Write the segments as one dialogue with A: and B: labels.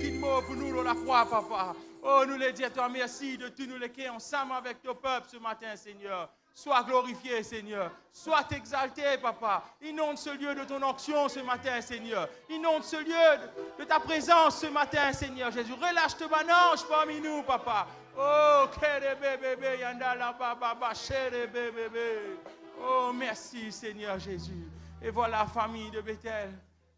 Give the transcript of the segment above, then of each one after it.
A: infiniment pour nous dans la croix, papa. Oh, nous les disons à toi merci de tout nous les qui ensemble avec ton peuple ce matin, Seigneur. Sois glorifié, Seigneur. Sois exalté, papa. Inonde ce lieu de ton onction ce matin, Seigneur. Inonde ce lieu de ta présence ce matin, Seigneur Jésus. Relâche ton ange parmi nous, papa. Oh, bébé, yanda la baba, chérie bébé. Oh, merci, Seigneur Jésus. Et voilà, famille de Bethel,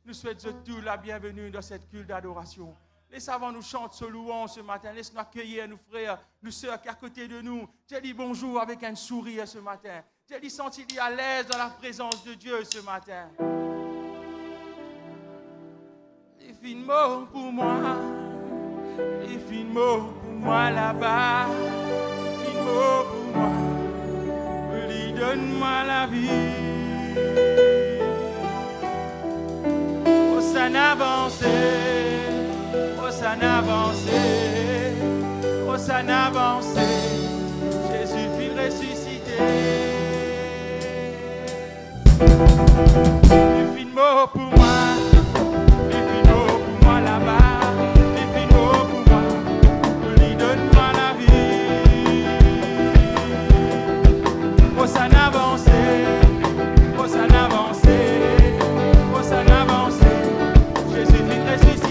A: nous souhaitons tous la bienvenue dans cette culte d'adoration. Les savants nous chantent ce louange ce matin. Laisse-nous accueillir nos frères, nos sœurs qui sont à côté de nous. J'ai dit bonjour avec un sourire ce matin. J'ai dit sentir à l'aise dans la présence de Dieu ce matin. Il fait une mot pour moi. Il fait une mot pour moi là-bas. Il fait une mot pour moi. Lui donne-moi la vie. Oh, ça n'avance. Oh, ça n'avance, oh, ça n'avance, Jésus fit ressusciter. Il fit une mot pour moi, il fit une mot pour moi là-bas, il fit une mot pour moi, lui donne-moi la vie. Oh, ça n'avance, oh, ça n'avance, oh, ça n'avance, Jésus fit ressusciter.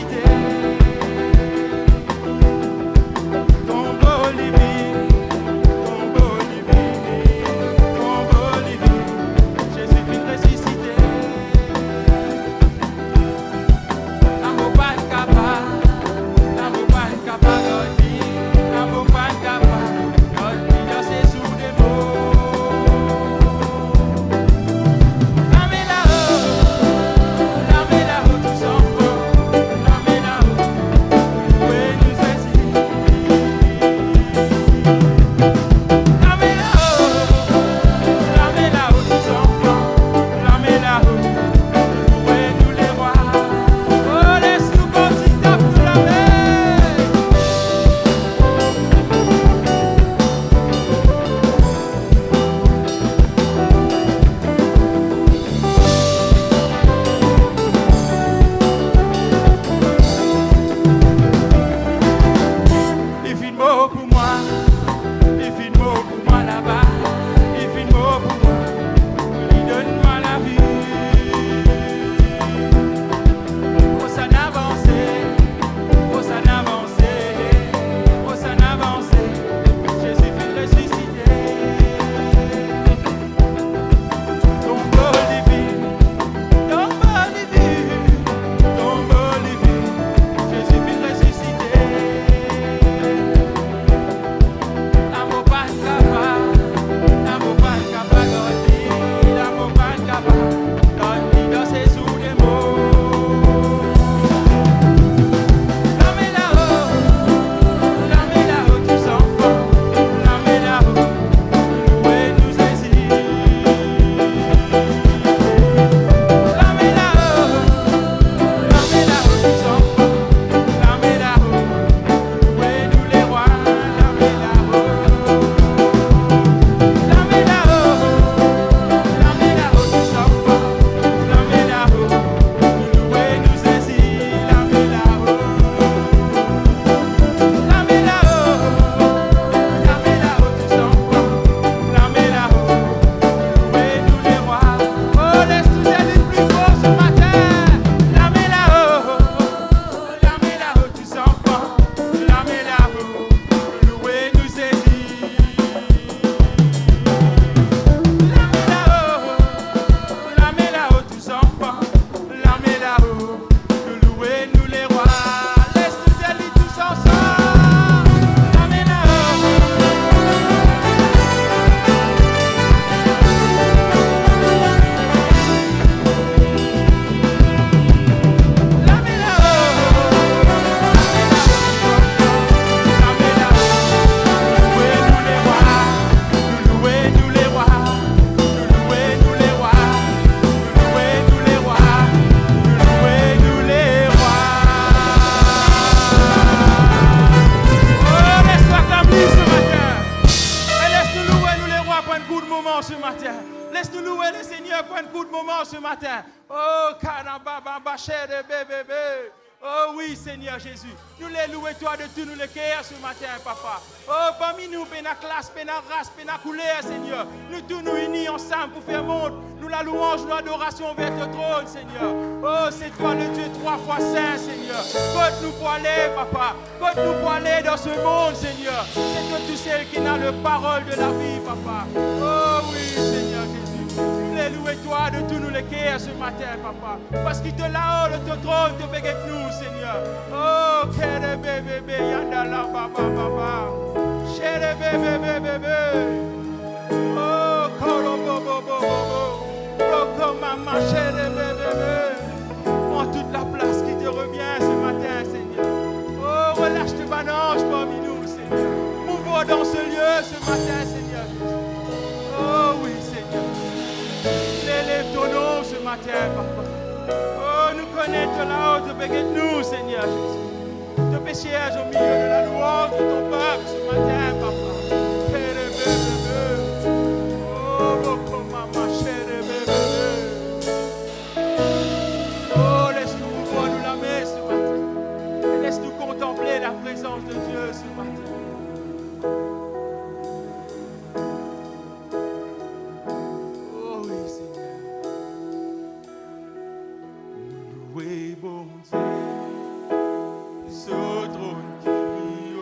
B: ce matin. Laisse-nous louer le Seigneur pour un coup de moment ce matin. Oh, caramba, chérie, bébé.
A: Oh oui, Seigneur Jésus. Nous les louons, toi, de tout nous les cœurs ce matin, papa. Oh, parmi nous, péna classe, péna race, péna couleur, Seigneur. Nous tous nous unis ensemble pour faire montre. Nous la louange, nous l'adoration vers ton trône, Seigneur. Oh, c'est toi le Dieu 3 fois saint, Seigneur. Côte-nous pour aller, papa. Côte-nous pour aller dans ce monde, Seigneur. C'est toi tout seul qui n'a le parole de la vie, papa. Oh oui, Seigneur Jésus. Nous les louons, toi, de tous nous les cœurs ce matin, papa. Parce qu'il te là-haut de ton trône, te béguette nous, Seigneur. Oh, kere bébé, yanda la baba baba. Chere bébé, bébé. Oh, koro bobo bobo. Roko maman, chere bébé. Prends toute la place qui te revient ce matin, Seigneur. Oh, relâche tes bananges parmi nous, Seigneur. Mouvons dans ce lieu ce matin, Seigneur. Oh oui, Seigneur. Élève ton nom ce matin, papa. Oh, nous connaissons là-haut, te béguette-nous, Seigneur Jésus. Te péchage au milieu de la louange de ton peuple ce matin, papa. Chere bébé. Oh, roko maman, chere bébé. Oh, laisse-nous pouvoir nous lamer ce matin. Et laisse-nous contempler la présence de Dieu ce matin. Oh oui, Seigneur. Oui, bon Dieu, ce trône qui brille,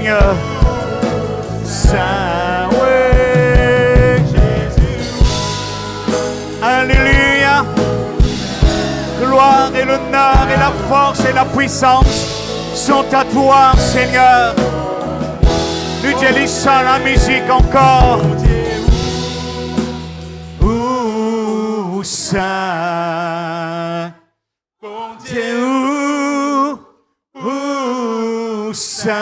C: Seigneur. Saint, oui. Alléluia. Gloire et l'honneur et la force et la puissance sont à toi, Seigneur. Nous délaissons la musique encore. Où Saint,
A: Bon
C: Dieu, où Saint.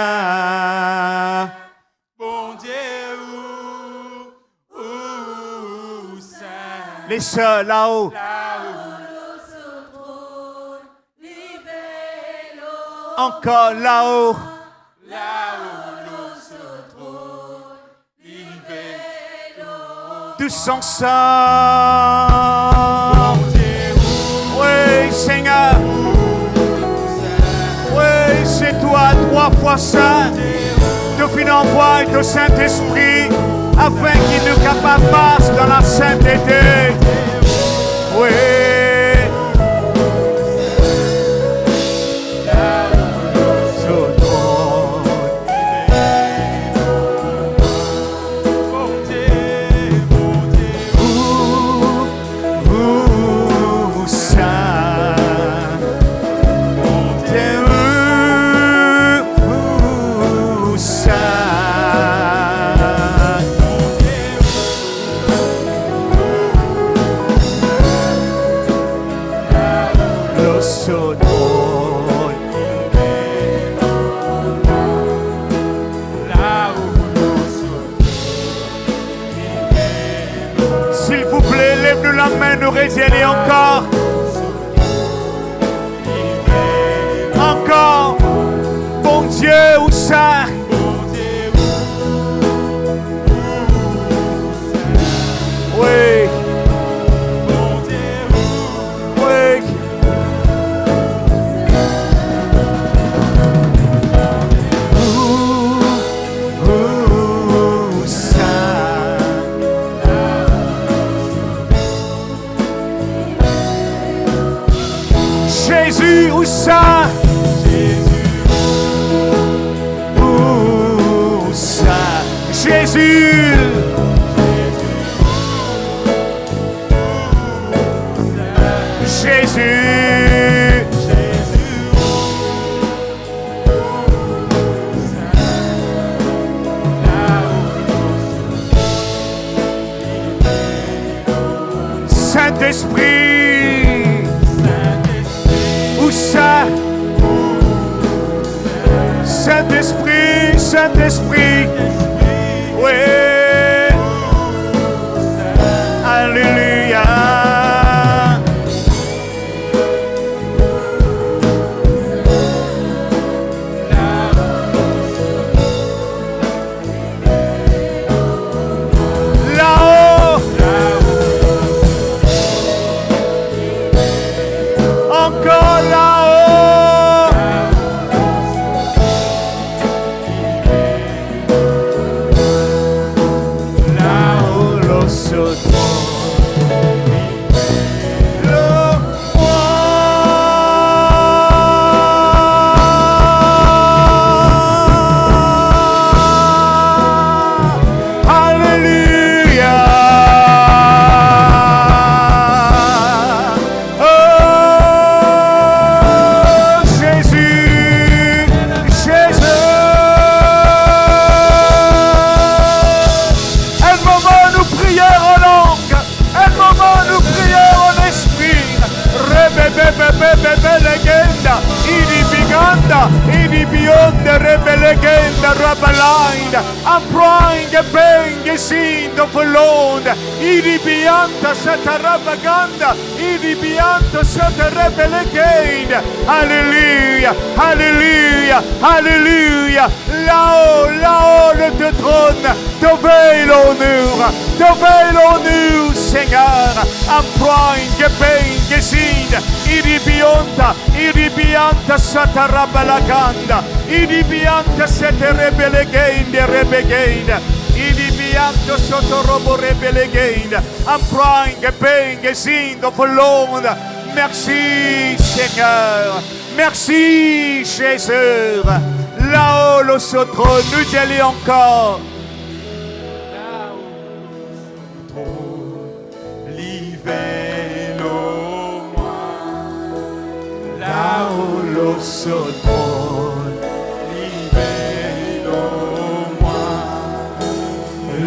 A: Bon Dieu, où Saint.
C: Les sœurs là-haut. Encore là-haut. Tous ensemble. Oui, Seigneur. Oui, c'est toi, 3 fois saint. Te fin envoie ton Saint-Esprit afin qu'il nous capable marche dans la sainteté. Oui. S'il vous plaît, lève-nous la main, nous résister encore. Encore. Bon Dieu, où ça? Oui. Oui. Jésus, où ça? Où ça? Jésus. Jésus. Saint-Esprit. Où ça? Saint-Esprit, Saint-Esprit. Oui. Alléluia. Là-haut. Encore là-haut. Là-haut, le saut. Legenda, idi biganda, idi beyond the rebel legenda, rabalain, applying a bang, sin of alone, idi beyond sata rabaganda, idi beyond sata rebel legenda, hallelujah, hallelujah, hallelujah, là-haut, là-haut, le trône, te veille l'honneur, Seigneur, applying a bang, sin, iribianta satarabalaganda, iribianta seterebelegende rebegenda, iribianta sotorobo rebelegenda. I'm crying, paying, sing of Lord. Merci Seigneur, merci Jésus. Là-haut, le trône, nous y allons encore. Là-haut, le trône, libère-moi.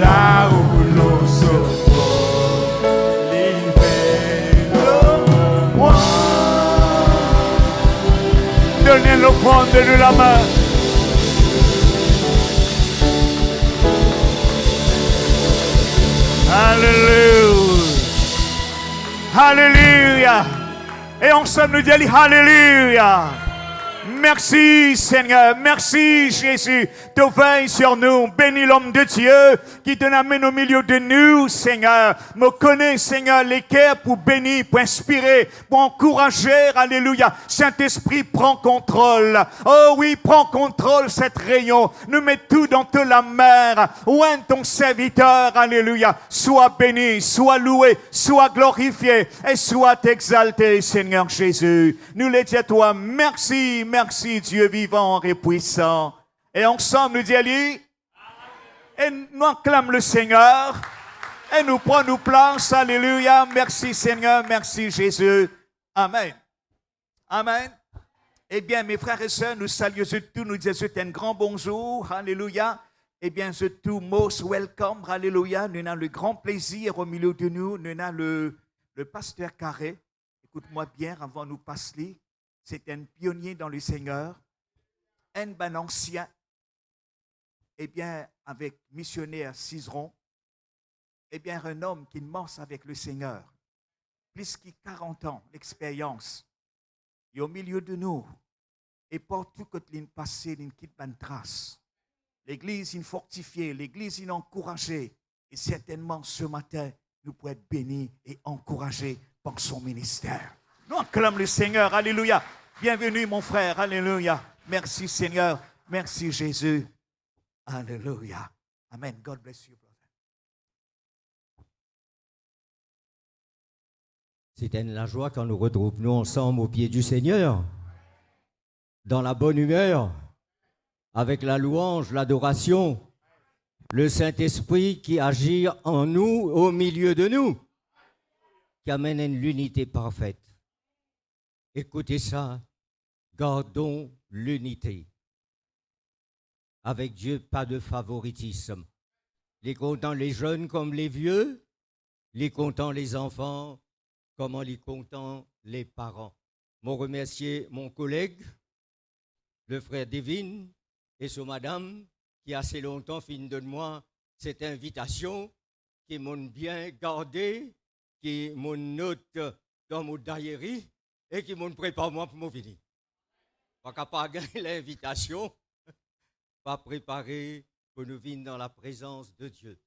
C: Là-haut, le trône, libère-moi. Donnez-le, prendre-le la main. Alléluia. Alléluia. Et ensemble nous disons Alléluia. Merci Seigneur, merci Jésus de veiller sur nous. Bénis l'homme de Dieu qui te amène au milieu de nous, Seigneur. Me connais, Seigneur, les cœurs pour bénir, pour inspirer, pour encourager. Alléluia. Saint-Esprit, prends contrôle. Oh oui, prends contrôle cette réunion. Nous mets tout dans ta main. Oint ton serviteur, alléluia. Sois béni, sois loué, sois glorifié et sois exalté, Seigneur Jésus. Nous les disons à toi, merci, merci Dieu vivant et puissant. Et ensemble, nous disons, et nous acclamons le Seigneur. Et nous prenons nos places. Alléluia. Merci Seigneur. Merci Jésus. Amen. Amen. Eh bien, mes frères et sœurs, nous saluons tous. Nous disons un grand bonjour. Alléluia. Eh bien, je tous most welcome. Alléluia. Nous avons le grand plaisir au milieu de nous. Nous avons le pasteur Carré. Écoute-moi bien avant nous passer. C'est un pionnier dans le Seigneur. Un bon ancien. Eh bien, avec missionnaire Cizeron, eh bien, un homme qui marche avec le Seigneur, plus de 40 ans d'expérience, et au milieu de nous, et partout que l'on passe, l'on quitte une trace. L'église est fortifiée, l'église est encouragée, et certainement ce matin, nous pouvons être bénis et encouragés par son ministère. Nous acclamons le Seigneur, alléluia. Bienvenue mon frère, alléluia. Merci Seigneur, merci Jésus. Alléluia. Amen. God bless you, brother.
D: C'est la joie quand nous retrouvons ensemble au pied du Seigneur, dans la bonne humeur, avec la louange, l'adoration, le Saint-Esprit qui agit en nous, au milieu de nous, qui amène une l'unité parfaite. Écoutez ça, gardons l'unité. Avec Dieu, pas de favoritisme. Les comptant les jeunes comme les vieux, les comptant les enfants comme en les comptant les parents. Je remercie mon collègue, le frère Devin, et son madame, qui assez longtemps fin de moi cette invitation, qui m'ont bien gardé, qui m'ont note dans mon diary et qui m'ont préparé moi pour mon venir. Pas gagner l'invitation. Pas préparé pour nous venir dans la présence de Dieu.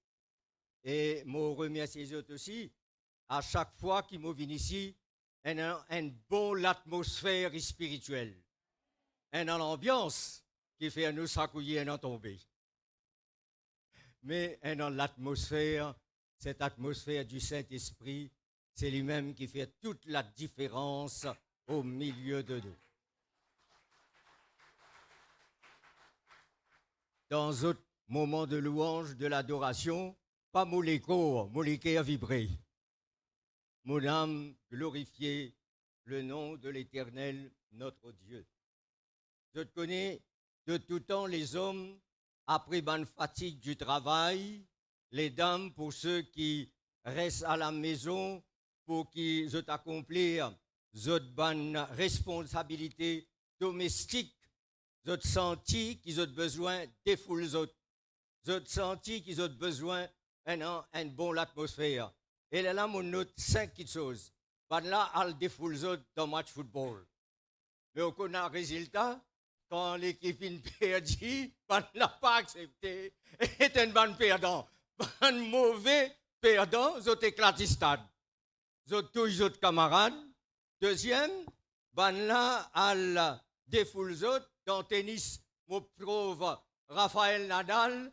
D: Et je remercie les autres aussi, à chaque fois qu'ils me viennent ici, une bonne atmosphère spirituelle, une ambiance qui fait nous s'accouiller et nous tomber. Mais dans l'atmosphère, cette atmosphère du Saint-Esprit, c'est lui-même qui fait toute la différence au milieu de nous. Dans un moment de louange, de l'adoration, pas mon écho, mon cœur vibré. Mon âme glorifier le nom de l'Éternel, notre Dieu. Je te connais de tout temps les hommes, après bonne fatigue du travail, les dames pour ceux qui restent à la maison, pour qu'ils accomplissent cette bonne responsabilité domestique. Vous avez senti qu'ils ont besoin des foules autres. Vous avez senti qu'ils ont besoin d'une bonne atmosphère. Et là, mon note 5 choses. Ben là, elle des foules autres dans le match football. Mais au a un résultat, quand l'équipe est perdue, ben n'a pas accepté. Et un bon perdant. Un mauvais perdant, vous avez éclaté le stade. Vous avez tous les autres camarades. Deuxième, ben là, elle des foules autres. Dans le tennis, mon pauvre Rafael Nadal,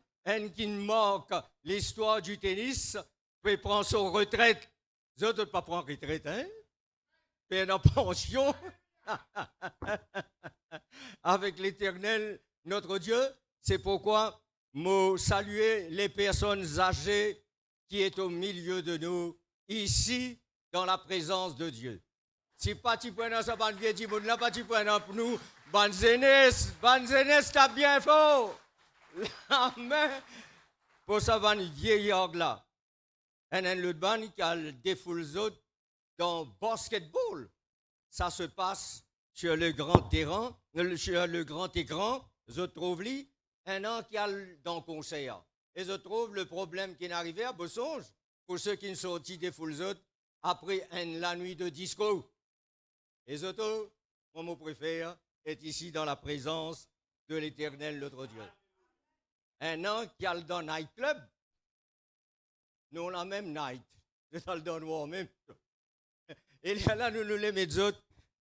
D: qui marque l'histoire du tennis, peut prendre son retraite. Les autres ne pas prendre retraite, hein? Puis en pension, avec l'Éternel, notre Dieu. C'est pourquoi nous saluer les personnes âgées qui sont au milieu de nous, ici, dans la présence de Dieu. Si pas tu prends ça, ban vieux du monde là, pas tu prends pour nous, ban jeunesse, t'as bien fort. Amen. Pour ça, ban vieillard là. Et l'autre ban qui a des foules autres dans le basketball. Ça se passe sur le grand terrain, sur le grand écran. Je trouve lui, un an qui a dans le conseil. Et je trouve le problème qui est arrivé à Bossonge, pour ceux qui sont sortis des foules autres, après la nuit de disco. Et surtout, mon mot préféré est ici dans la présence de l'Éternel, notre Dieu. Un an qui a dans le nightclub, nous on a même night. C'est le dans le même. Et là, nous les mettons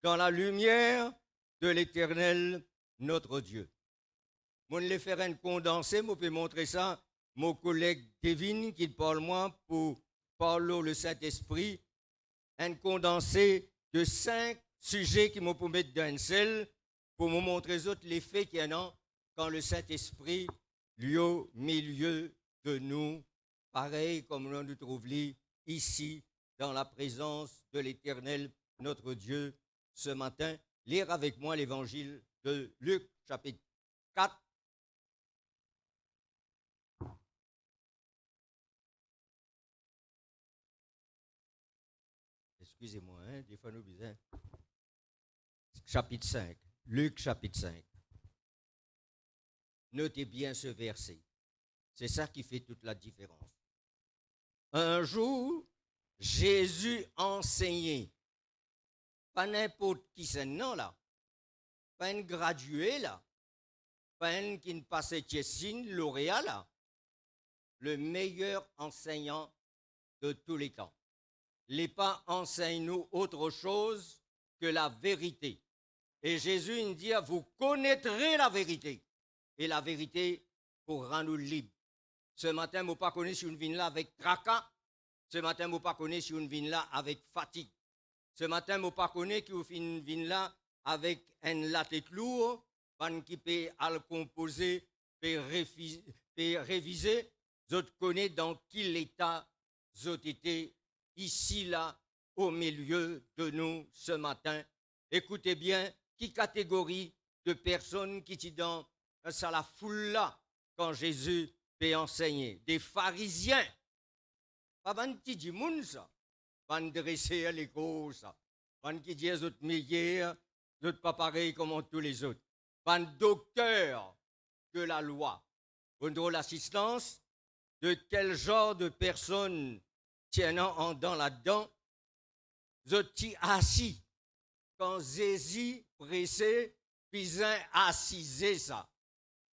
D: dans la lumière de l'Éternel, notre Dieu. Mon les faire un condensé, je peux montrer ça. Mon collègue Kevin, qui parle moi pour parler le Saint-Esprit, un condensé de 5 sujets qui m'ont pour mettre dans une selle pour me montrer aux autres les faits qu'il y en a quand le Saint-Esprit lui au milieu de nous, pareil comme nous nous trouvons ici dans la présence de l'Éternel, notre Dieu, ce matin. Lire avec moi l'évangile de Luc, chapitre 4. Excusez-moi, des fois nous disons. Chapitre 5. Luc, chapitre 5. Notez bien ce verset. C'est ça qui fait toute la différence. Un jour, Jésus enseignait. Pas n'importe qui c'est non là. Pas un gradué là. Pas un qui ne passait Tchessine, lauréat là. Le meilleur enseignant de tous les temps. Les pas enseignent-nous autre chose que la vérité. Et Jésus nous dit, vous connaîtrez la vérité. Et la vérité pour rendre nous libres. Ce matin, je ne pas connais si une vigne là avec tracas. Ce matin, je ne pas connais si une vigne là avec fatigue. Ce matin, je ne pas connais si une vigne là avec un latte lourd, qui peut le composer, peut réviser. Je connais dans quel état j'ai été ici, là, au milieu de nous ce matin. Écoutez bien, qui catégorie de personnes qui sont dans la foule là, quand Jésus peut enseigner? Des pharisiens. Pas ban qui dit moun ça. Ban dresser à l'école ça. Ban qui dit les autres meilleurs, les autres pas pareils comme tous les autres. Ban docteurs de la loi. Vous avez l'assistance de quel genre de personnes tiennent dans là-dedans? Je suis assis. Quand Jésus pressé, puis un assisé ça.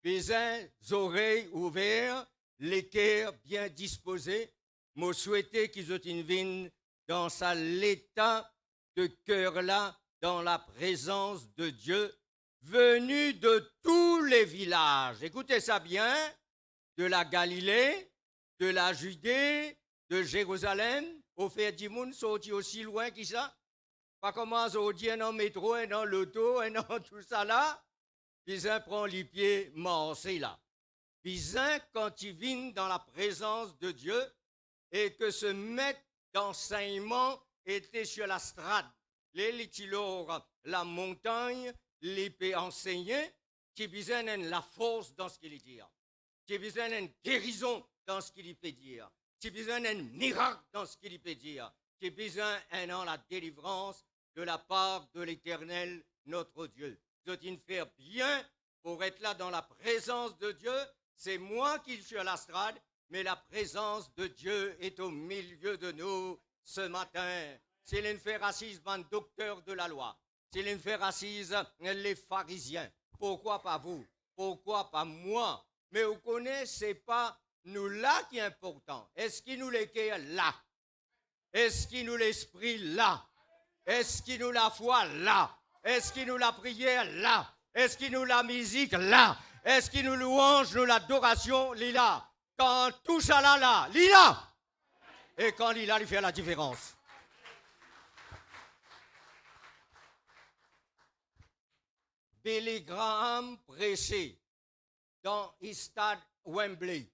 D: Puis un oreilles ouvertes, les cœurs bien disposés. Je souhaite qu'ils aient une vigne dans l'état de cœur là, dans la présence de Dieu, venu de tous les villages. Écoutez ça bien, de la Galilée, de la Judée, de Jérusalem, au fait du monde sorti aussi loin que ça. Pas comment on dit un métro, un en l'auto, un en tout ça là. Puis un prend les pieds massés là. Puis un, quand il vient dans la présence de Dieu et que ce maître d'enseignement était sur la strade, les kilors, la montagne, les peut enseigner, qui besoin la force dans ce qu'il dit. Qui besoin une guérison dans ce qu'il peut dire. Qui besoin un miracle dans ce qu'il peut dire. Qui besoin la délivrance de la part de l'Éternel, notre Dieu. Je dois faire bien pour être là dans la présence de Dieu. C'est moi qui suis à la strade, mais la présence de Dieu est au milieu de nous ce matin. C'est l'enfer assise, un docteur de la loi. C'est l'enfer assise, les pharisiens. Pourquoi pas vous? Pourquoi pas moi? Mais vous connaissez, c'est pas nous là qui est important. Est-ce qu'il nous le cœur là? Est-ce qu'il nous l'esprit là? Est-ce qu'il nous la foi là? Est-ce qu'il nous la prière là? Est-ce qu'il nous la musique là? Est-ce qu'il nous louange, nous l'adoration là? Quand tout ça là, là. Et quand il a, il fait la différence. Billy Graham prêchait dans le stade Wembley.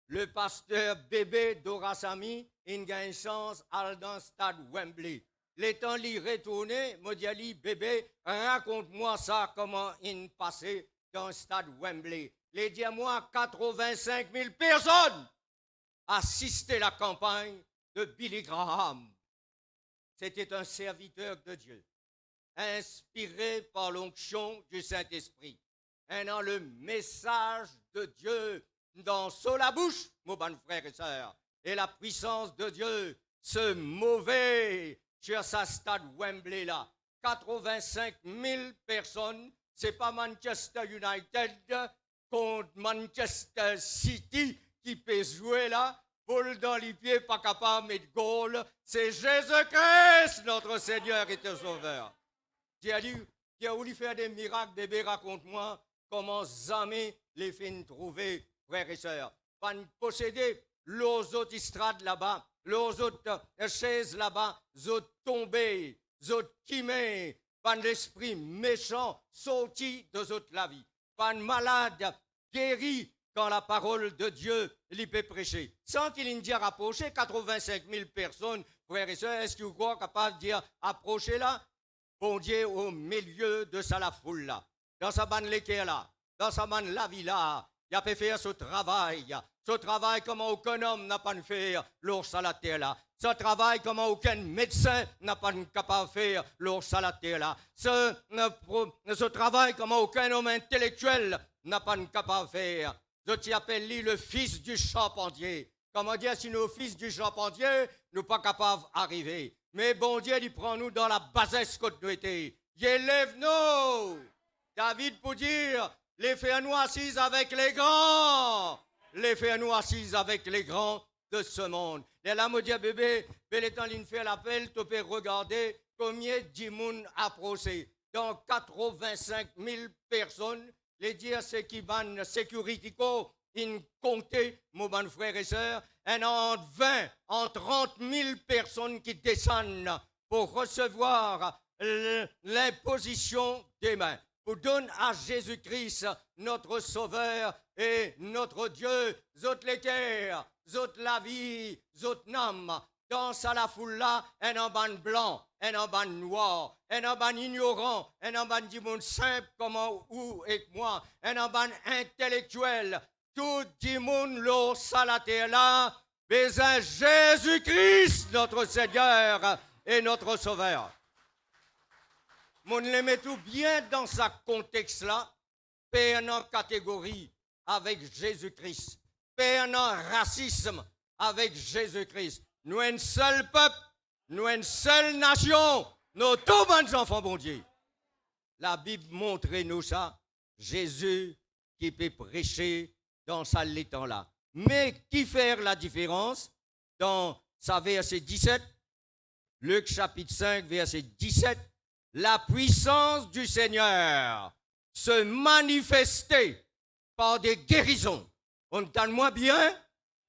D: Le pasteur bébé Dorasami, il a une chance à dans le stade Wembley. L'étant li retourné, me dit Ali, bébé, raconte-moi ça, comment il passait dans le stade Wembley. Les dit à moi, 85 000 personnes assistaient à la campagne de Billy Graham. C'était un serviteur de Dieu, inspiré par l'onction du Saint-Esprit, ayant le message de Dieu dans la bouche, mon bon frère et sœur, et la puissance de Dieu se mouvait sur sa stade Wembley là. 85 000 personnes, c'est pas Manchester United contre Manchester City qui peut jouer là, boule dans les pieds, pas capable de mettre goal. C'est Jésus-Christ, notre Seigneur et ton Sauveur. Dieu a voulu faire des miracles, bébé, raconte-moi comment jamais les filles trouver, frères et sœurs. Pas posséder leurs autres estrades là-bas, leurs autres chaises là-bas, les autres tombées, les autres quimés, pas l'esprit méchant sorti de autres la vie, pas de malade guéri quand la parole de Dieu lui peut prêcher. Sans qu'il ait dit rapprocher 85 000 personnes, frères et sœurs, est-ce que vous croyez capable de dire approcher là? Bon Dieu au milieu de sa la foule là, dans sa bande l'équerre là, dans sa bande la vie là, il a pu faire ce travail comme aucun homme n'a pas fait l'ours à la terre là. Ce travail comme aucun médecin n'a pas capable de faire l'ours à la terre là. Ce travail comme aucun homme intellectuel n'a pas capable de faire. Je t'appelle lui le fils du charpentier. Comment dire, si nos fils du charpentier, nous pas capables d'arriver. Mais bon Dieu, il prend nous dans la bassesse que nous étions. Il élève-nous. David pour dire, les fais-nous assises avec les grands. Les fais-nous assises avec les grands de ce monde. Et là, me dit, bébé, bel temps, il fait l'appel, tu peux regarder combien de monde approché. Dans 85 000 personnes, les dire c'est qui ban sécurité in compté, mon bon frère et sœur, et en 20, en 30 000 personnes qui descendent pour recevoir l'imposition des mains, pour donner à Jésus-Christ, notre Sauveur et notre Dieu, zot l'équerre, zot la vie, zot nam, dans la foule là, un en ban blanc, un en ban noir, un en ban ignorant, un en ban du monde simple comme vous et moi, un en ban intellectuel, tout le monde l'eau à la terre là, besoin Jésus-Christ, notre Seigneur et notre Sauveur. On les met tout bien dans ce contexte-là, en catégorie avec Jésus-Christ, en racisme avec Jésus-Christ. Nous un seul peuple, nous une seule nation, nous tous bons enfants, bon Dieu. La Bible montre nous ça, Jésus qui peut prêcher dans sa temps-là. Mais qui fait la différence dans sa verset 17, Luc chapitre 5, verset 17, la puissance du Seigneur se manifestait par des guérisons. On entend moins bien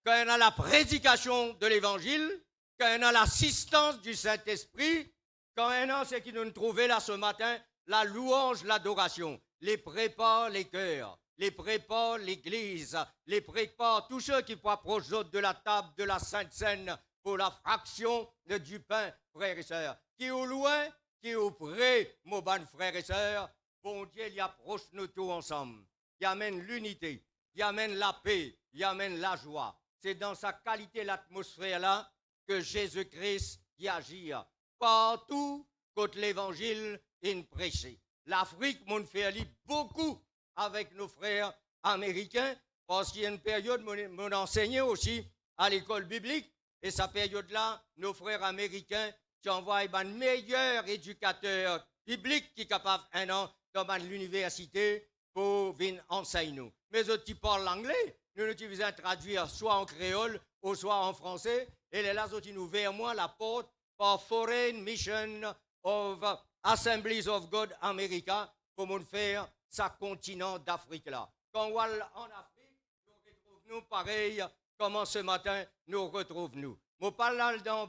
D: quand on a la prédication de l'Évangile, quand on a l'assistance du Saint-Esprit, quand on a ce qui nous trouvait là ce matin, la louange, l'adoration, les prépare les cœurs, les prépare l'Église, les prépare tous ceux qui approchent de la table de la Sainte Seine pour la fraction du pain, frères et sœurs. Qui est au loin, qui est au près, mon bon frères et sœurs, bon Dieu, il approche nous tous ensemble. Il amène l'unité, il amène la paix, il amène la joie. C'est dans sa qualité, l'atmosphère-là, que Jésus-Christ y agit. Partout, contre l'Évangile, il prêche. L'Afrique, mon frère, lit beaucoup avec nos frères américains, parce qu'il y a une période, mon enseignait aussi à l'école biblique, et cette période-là, nos frères américains, qui envoient un meilleur éducateur biblique qui est capable un an dans l'université pour venir enseigner nous. Mais eux qui parlent l'anglais, nous utilisons traduire soit en créole ou soit en français, et les là, ils nous vers moi la porte par Foreign Mission of Assemblies of God America pour nous faire sa continent d'Afrique là. Quand on va en Afrique, nous retrouvons pareil comment ce matin nous retrouvons. Nous parlons dans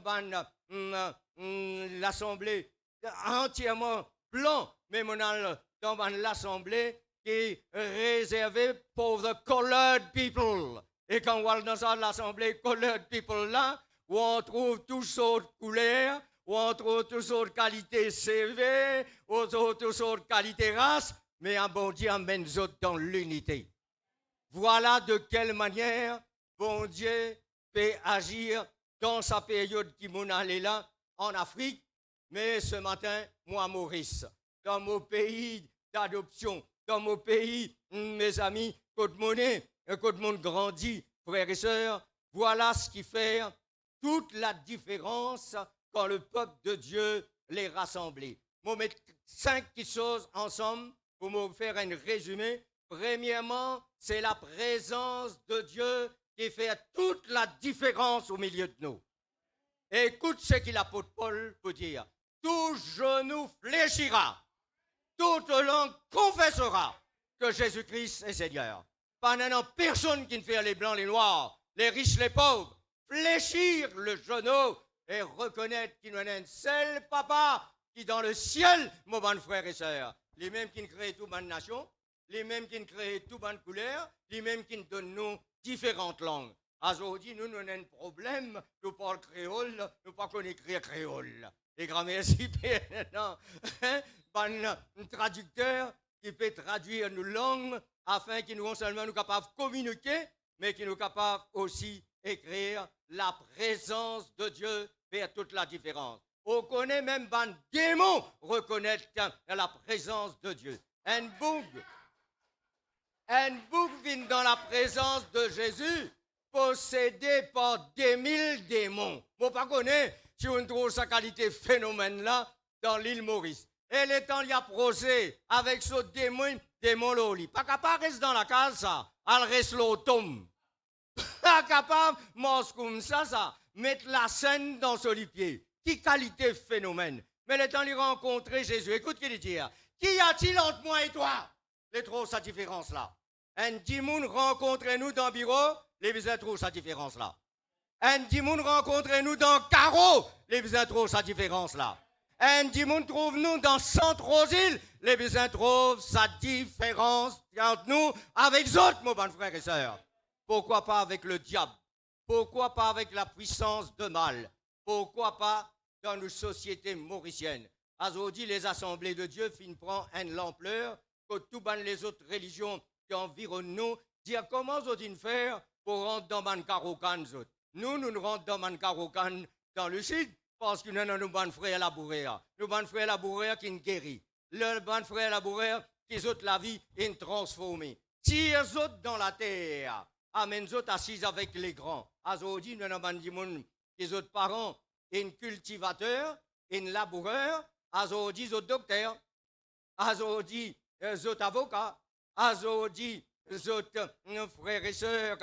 D: l'assemblée entièrement blanc, mais dans l'assemblée qui est réservé pour the colored people. Et quand on va dans l'assemblée colored people là, où on trouve toutes sortes de couleurs, où on trouve toutes sortes de qualités CV, où on trouve toutes sortes de qualités race, mais un bon Dieu amène nous autres dans l'unité. Voilà de quelle manière bon Dieu peut agir dans sa période qui m'en allait là, en Afrique, mais ce matin, moi, Maurice, dans mon pays d'adoption, dans mon pays, mes amis, côte monnaie, côte monde grandit, frères et sœurs, voilà ce qui fait toute la différence quand le peuple de Dieu les rassemblés. Je vais mettre 5 choses ensemble pour me faire un résumé. Premièrement, c'est la présence de Dieu qui fait toute la différence au milieu de nous. Écoute ce que l'apôtre Paul peut dire. Tout genou fléchira, toute langue confessera que Jésus-Christ est Seigneur. Pendant personne qui ne fait les blancs, les noirs, les riches, les pauvres, fléchir le genou et reconnaître qu'il y a un seul papa qui dans le ciel, mon bon frère et sœur, les mêmes qui nous créent toute bonne nation, les mêmes qui nous créent toute bonne couleur, les mêmes qui nous donnent nous différentes langues. Aujourd'hui, nous avons un problème, nous parlons créole, nous ne connaissons pas écrire créole. Et grand merci, non, un traducteur qui peut traduire nos langues afin qu'ils nous non seulement nous capables de communiquer, mais qu'ils nous capables aussi d'écrire la présence de Dieu fait toute la différence. On connaît même un démon reconnaître la présence de Dieu. Un bouc vient dans la présence de Jésus, possédé par des mille démons. Vous ne connaissez pas si on trouve sa qualité phénomène-là dans l'île Maurice. Et le temps, il a procès avec ce démon Loli. Pas capable de rester dans la case, ça. Elle reste l'automne. Pas capable de manger comme ça. Mettre la scène dans son pied. Qui qualité phénomène. Mais le temps, il a rencontré Jésus. Écoute ce qu'il dit. Qu'y a-t-il entre moi et toi? Les trop sa différence-là. Un dimoun rencontrez-nous dans le bureau, les besoins trouvent sa différence-là. Un dimoun rencontrez-nous dans le carreau, les besoins trouvent sa différence-là. Un dimoun trouve-nous dans Centre-aux-Îles, les besoins trouvent sa différence entre nous avec les autres, mon bon frère et sœur. Pourquoi pas avec le diable? Pourquoi pas avec la puissance de mal? Pourquoi pas dans nos sociétés mauriciennes? Aujourd'hui, les assemblées de Dieu finissent prendre une ampleur que toutes les autres religions qui environnent nous disent comment nous faire pour rentrer dans Mankarokan. Nous rentrons dans Mankarokan dans le sud parce que nous avons nos bons frères labourés. Nos bons frères labourés qui nous guérissent. Le bon frère labourés qui ont la vie est transformée. Tire autres dans la terre. Amène autres assis avec les grands. Aujourd'hui, nous avons des gens qui ont parents, un cultivateur, un laboureur. Aujourd'hui, ils ont docteur. Aujourd'hui, ils ont avocat. Aujourd'hui, ils ont frères et sœurs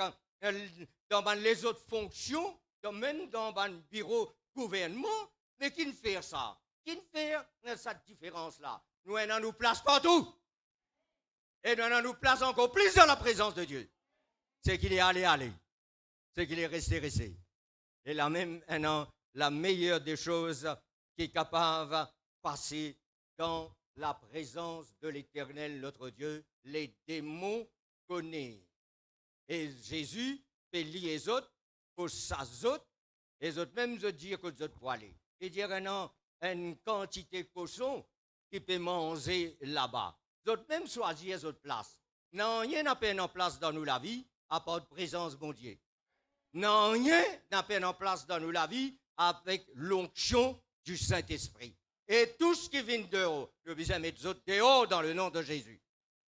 D: dans les autres fonctions, même dans le bureau gouvernement, mais qui ne fait ça? Qui ne fait cette différence-là? Nous avons nous place partout. Et nous avons nous place encore plus dans la présence de Dieu. C'est qu'il est allé. C'est qu'il est resté. Et là même, la meilleure des choses qui est capable de passer dans la présence de l'Éternel, notre Dieu, les démons connaissent. Et Jésus fait lier les autres, pour ça autres, et les autres même se dire que les autres pour aller. Et dire une quantité de cochons qui peut manger là-bas. Les autres même choisir les autres places. Non, rien n'a pas en place dans nous la vie, à part de présence bon Dieu. Non, rien n'a pas en place dans nous la vie avec l'onction du Saint-Esprit. Et tout ce qui vient dehors, nous besoin de mettre les autres dehors dans le nom de Jésus.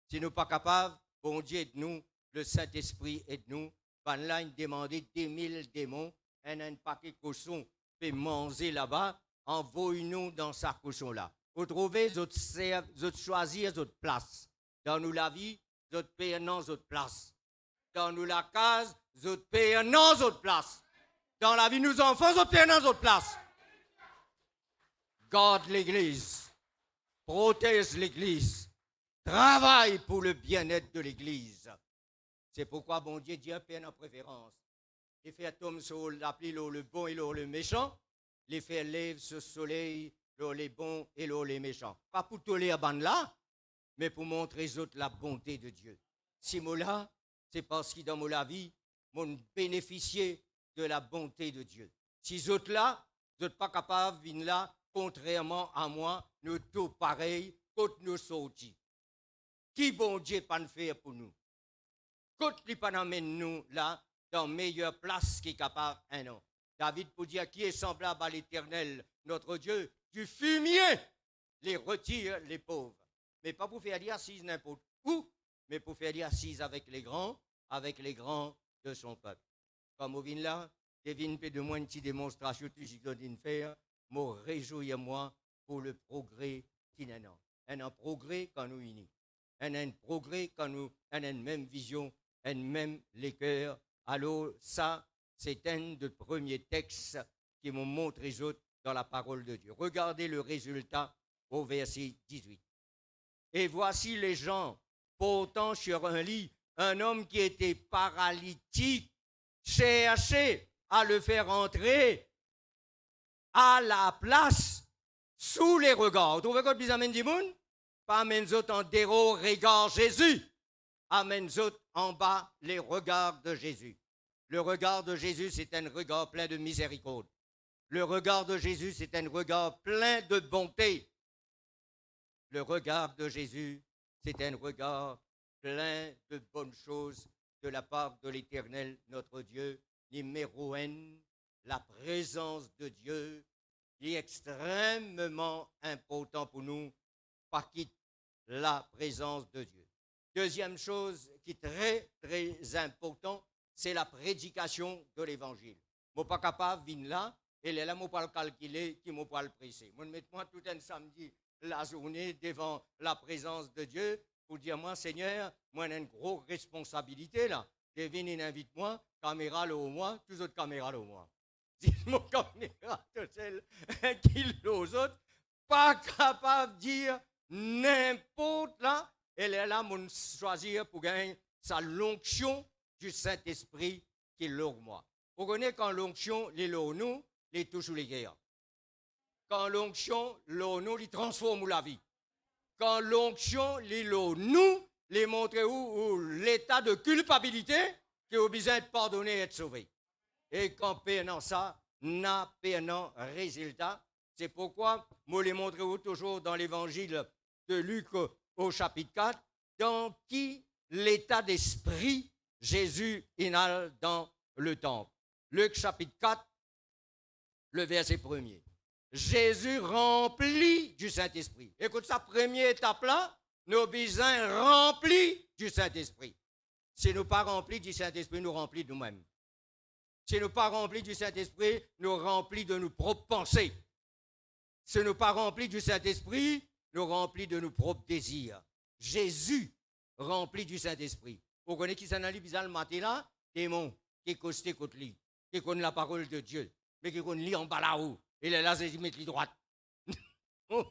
D: Si nous ne sommes pas capables, bon Dieu aide-nous, le Saint-Esprit aide-nous. Van là, il demandait des 1000 démons, un paquet de cochons fait manger là-bas, envoyez-nous dans sa cochon-là. Vous trouvez, vous choisir votre place. Dans nous la vie, vous payez dans votre place. Dans nous la case, vous payez dans votre place. Dans la vie, nous enfants, vous payez dans votre place. Garde l'Église, protège l'Église, travaille pour le bien-être de l'Église. C'est pourquoi bon Dieu dit un peu en préférence. Il fait tomber sur l'appli le bon et le méchant. Il fait lève ce soleil les bons et les méchants. Pas pour tous les bans là, mais pour montrer aux autres la bonté de Dieu. Ces mots-là, c'est parce qu'ils, dans ma vie, m'ont bénéficié de la bonté de Dieu. Ces autres-là, vous n'êtes pas capables de venir là, contrairement à moi, nous tous pareils, quand nous sortis. Qui bon Dieu pas faire pour nous? Quand il pas amène nous là, dans la meilleure place qui est capable un an. David pour dire qui est semblable à l'Éternel, notre Dieu, du fumier, les retire les pauvres. Mais pas pour faire dire assise n'importe où, mais pour faire dire assise avec les grands de son peuple. Comme au vin là, devine peu de moins une petite démonstration que je dois faire, me réjouir moi pour le progrès qui n'est pas. Un progrès quand nous unis. Un progrès quand nous avons une même vision, un même les cœurs. Alors ça, c'est un des premiers textes qui m'ont montré les autres dans la parole de Dieu. Regardez le résultat au verset 18. Et voici les gens portant sur un lit un homme qui était paralytique, cherchaient à le faire entrer à la place sous les regards. Vous trouvez que vous amène du monde? Pas amène autres en déro regard Jésus. Amène autres en bas les regards de Jésus. Le regard de Jésus, c'est un regard plein de miséricorde. Le regard de Jésus, c'est un regard plein de bonté. Le regard de Jésus, c'est un regard plein de bonnes choses de la part de l'Éternel, notre Dieu. Numéro 1, la présence de Dieu est extrêmement important pour nous, pas quitte la présence de Dieu. Deuxième chose qui est très, très important, c'est la prédication de l'Évangile. Je ne suis pas capable de venir là, et là, je ne peux pas le calculer, qui ne peux pas le presser. Je mets moi tout un samedi, la journée, devant la présence de Dieu, pour dire, moi, Seigneur, moi, j'ai une grosse responsabilité là. Devine, invite-moi, caméra là au moins, tous les autres caméras là au moins. Si mon caméra, tout seul, qui aux autres, pas capable de dire n'importe là, elle est là, mon choisir pour gagner sa l'onction du Saint-Esprit qui est là moi. Vous connaissez quand l'onction, les là nous, les touche ou les guerres. Quand l'onction, là nous, les transforme la vie. Quand l'onction, les là nous, les montre où l'état de culpabilité qui est besoin de pardonner et être sauvé. Et quand perdant ça, n'a perdant résultat. C'est pourquoi moi les montre toujours dans l'évangile de Luc au chapitre 4, dans qui l'état d'esprit Jésus inhale dans le temple. Luc chapitre 4, le verset 1er. Jésus rempli du Saint-Esprit. Écoute, sa première étape là, nos besoins remplis du Saint-Esprit. Si nous ne sommes pas remplis du Saint-Esprit, nous remplis de nous-mêmes. Si nous ne sommes pas remplis du Saint-Esprit, nous remplis de nos propres pensées. Si nous ne sommes pas remplis du Saint-Esprit, nous remplis de nos propres désirs. Jésus rempli du Saint-Esprit. Vous connaissez qui s'en a bizarre le matin là? Démon qui est costé contre lui, qui connaît la parole de Dieu, mais qui connaît lui en bas là-haut. Et là, c'est mettre lui droite. Nous,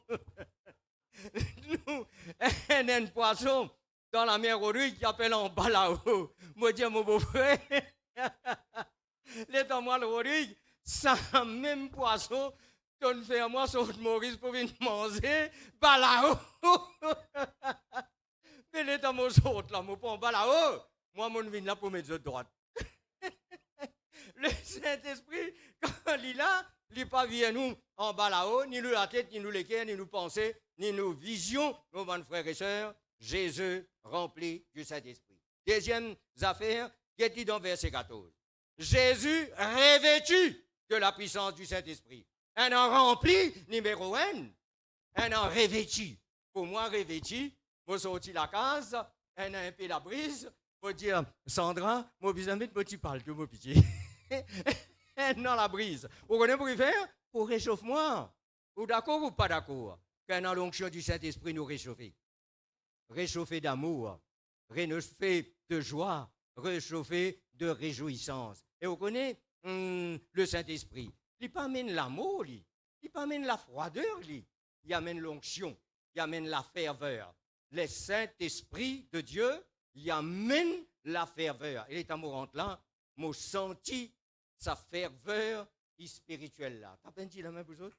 D: un poisson dans la mer Rodrigue qui appelle en bas là-haut. Moi, dis mon beau-frère, les temps moi le Rodrigue, ça même poisson, qu'on fait à moi sur Maurice pour venir manger, bas là-haut. Mais les temps moi saute là, moi pas en bas là-haut. Moi, mon vin là pour mettre de droite. Le Saint-Esprit, quand il est là, il n'est pas venu nous en bas là-haut, ni nous la tête, ni nous les cœurs, ni nous pensées, ni nos visions, nos bons frères et sœurs. Jésus rempli du Saint-Esprit. Deuxième affaire, qui est dit dans verset 14. Jésus revêtu de la puissance du Saint-Esprit. Un an rempli, numéro 1. Un an revêtu. Pour moi, revêtu, je sorti la case, un peu la brise, pour dire, Sandra, mon besoin tu parles de mon pitié. Non, la brise. Vous connaissez pour y faire? Pour réchauffe-moi. Vous d'accord ou pas d'accord? Quand dans l'onction du Saint-Esprit nous réchauffer. Réchauffer d'amour, réchauffer de joie, réchauffer de réjouissance. Et vous connaissez le Saint-Esprit. Il pas amène l'amour, il pas amène la froideur, il amène l'onction, il amène la ferveur. Le Saint-Esprit de Dieu, il amène la ferveur. Et les amoureux là, m'ont senti sa ferveur spirituelle là. T'as bien dit la main pour vous autres?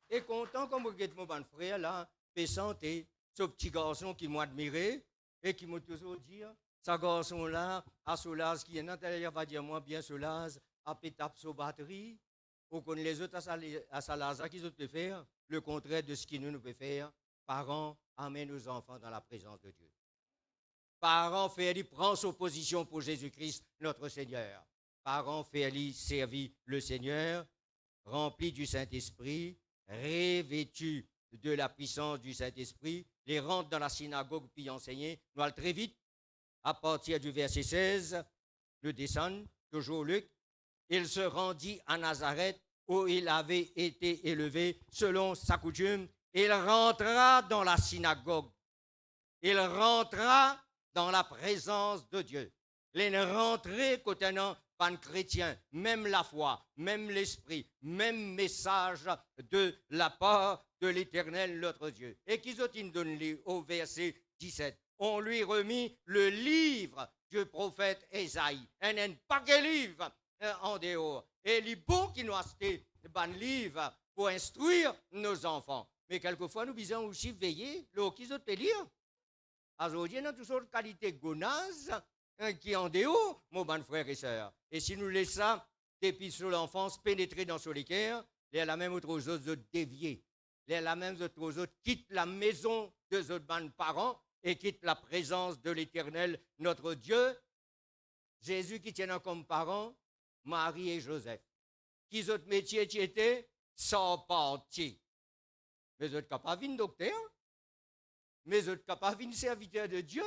D: Et content comme vous êtes mon bon frère là, fait santé, ce petit garçon qui m'a admiré et qui m'a toujours dit, ce garçon là, à Solaz, qui est dans l'intérieur, va dire moi bien Solaz, à pétape sur batterie, ou qu'on les autres à Salaza, qu'ils peuvent faire, le contraire de ce qu'ils nous peuvent faire. Parents, amènent nos enfants dans la présence de Dieu. Parents, fais-les prendre sa position pour Jésus-Christ, notre Seigneur. Parents, fais-les servir le Seigneur, remplis du Saint-Esprit, revêtus de la puissance du Saint-Esprit, les rentrent dans la synagogue puis enseigner. Nous allons très vite, à partir du verset 16, nous descendons, toujours Luc. Il se rendit à Nazareth où il avait été élevé selon sa coutume. Il rentra dans la synagogue. Il rentra dans la présence de Dieu. Il ne rentrait qu'autant pas chrétien, même la foi, même l'esprit, même message de la part de l'Éternel notre Dieu. Et qu'ils ont donné au verset 17. On lui remit le livre du prophète Ésaïe. Un paquet de livres en dehors. Et il est bon qu'il nous a acheté un livre pour instruire nos enfants. Mais quelquefois, nous devons aussi veiller, qu'ils ont lire. Aujourd'hui, il y a toutes sortes de qualités gonazes qui en dehors, mon bon frère et sœur. Et si nous laissons depuis sur l'enfance pénétrer dans son cœur, il y a la même autre autres dévier. Il y a la même autre autres quittent la maison de nos bonnes parents et quittent la présence de l'Éternel, notre Dieu. Jésus qui tient comme parents, Marie et Joseph. Qui autres métiers qui étaient sans parti. Mais vous êtes capable de docteur. Mais vous êtes capable de serviteur de Dieu.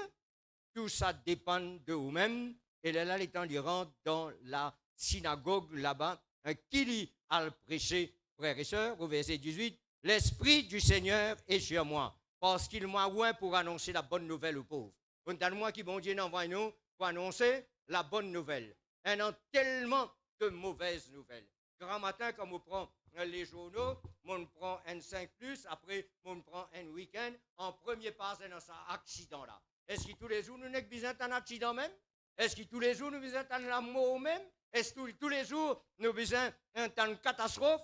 D: Tout ça dépend de vous-même. Et là, les temps, il rentre dans la synagogue là-bas. Qui lit à le prêcher, frères et sœurs, au verset 18. L'Esprit du Seigneur est sur moi, parce qu'il m'a oint pour annoncer la bonne nouvelle aux pauvres. Vous savez, moi qui, bon Dieu, envoie nous pour annoncer la bonne nouvelle. Il y a tellement de mauvaises nouvelles. Grand matin, quand on prend les journaux, on prend un 5+, après on prend un week-end, en premier pas, c'est dans cet accident-là. Est-ce que tous les jours, nous n'avons besoin d'un accident même? Est-ce que tous les jours, nous avons besoin d'un mort même? Est-ce que tous les jours, nous avons besoin d'une catastrophe?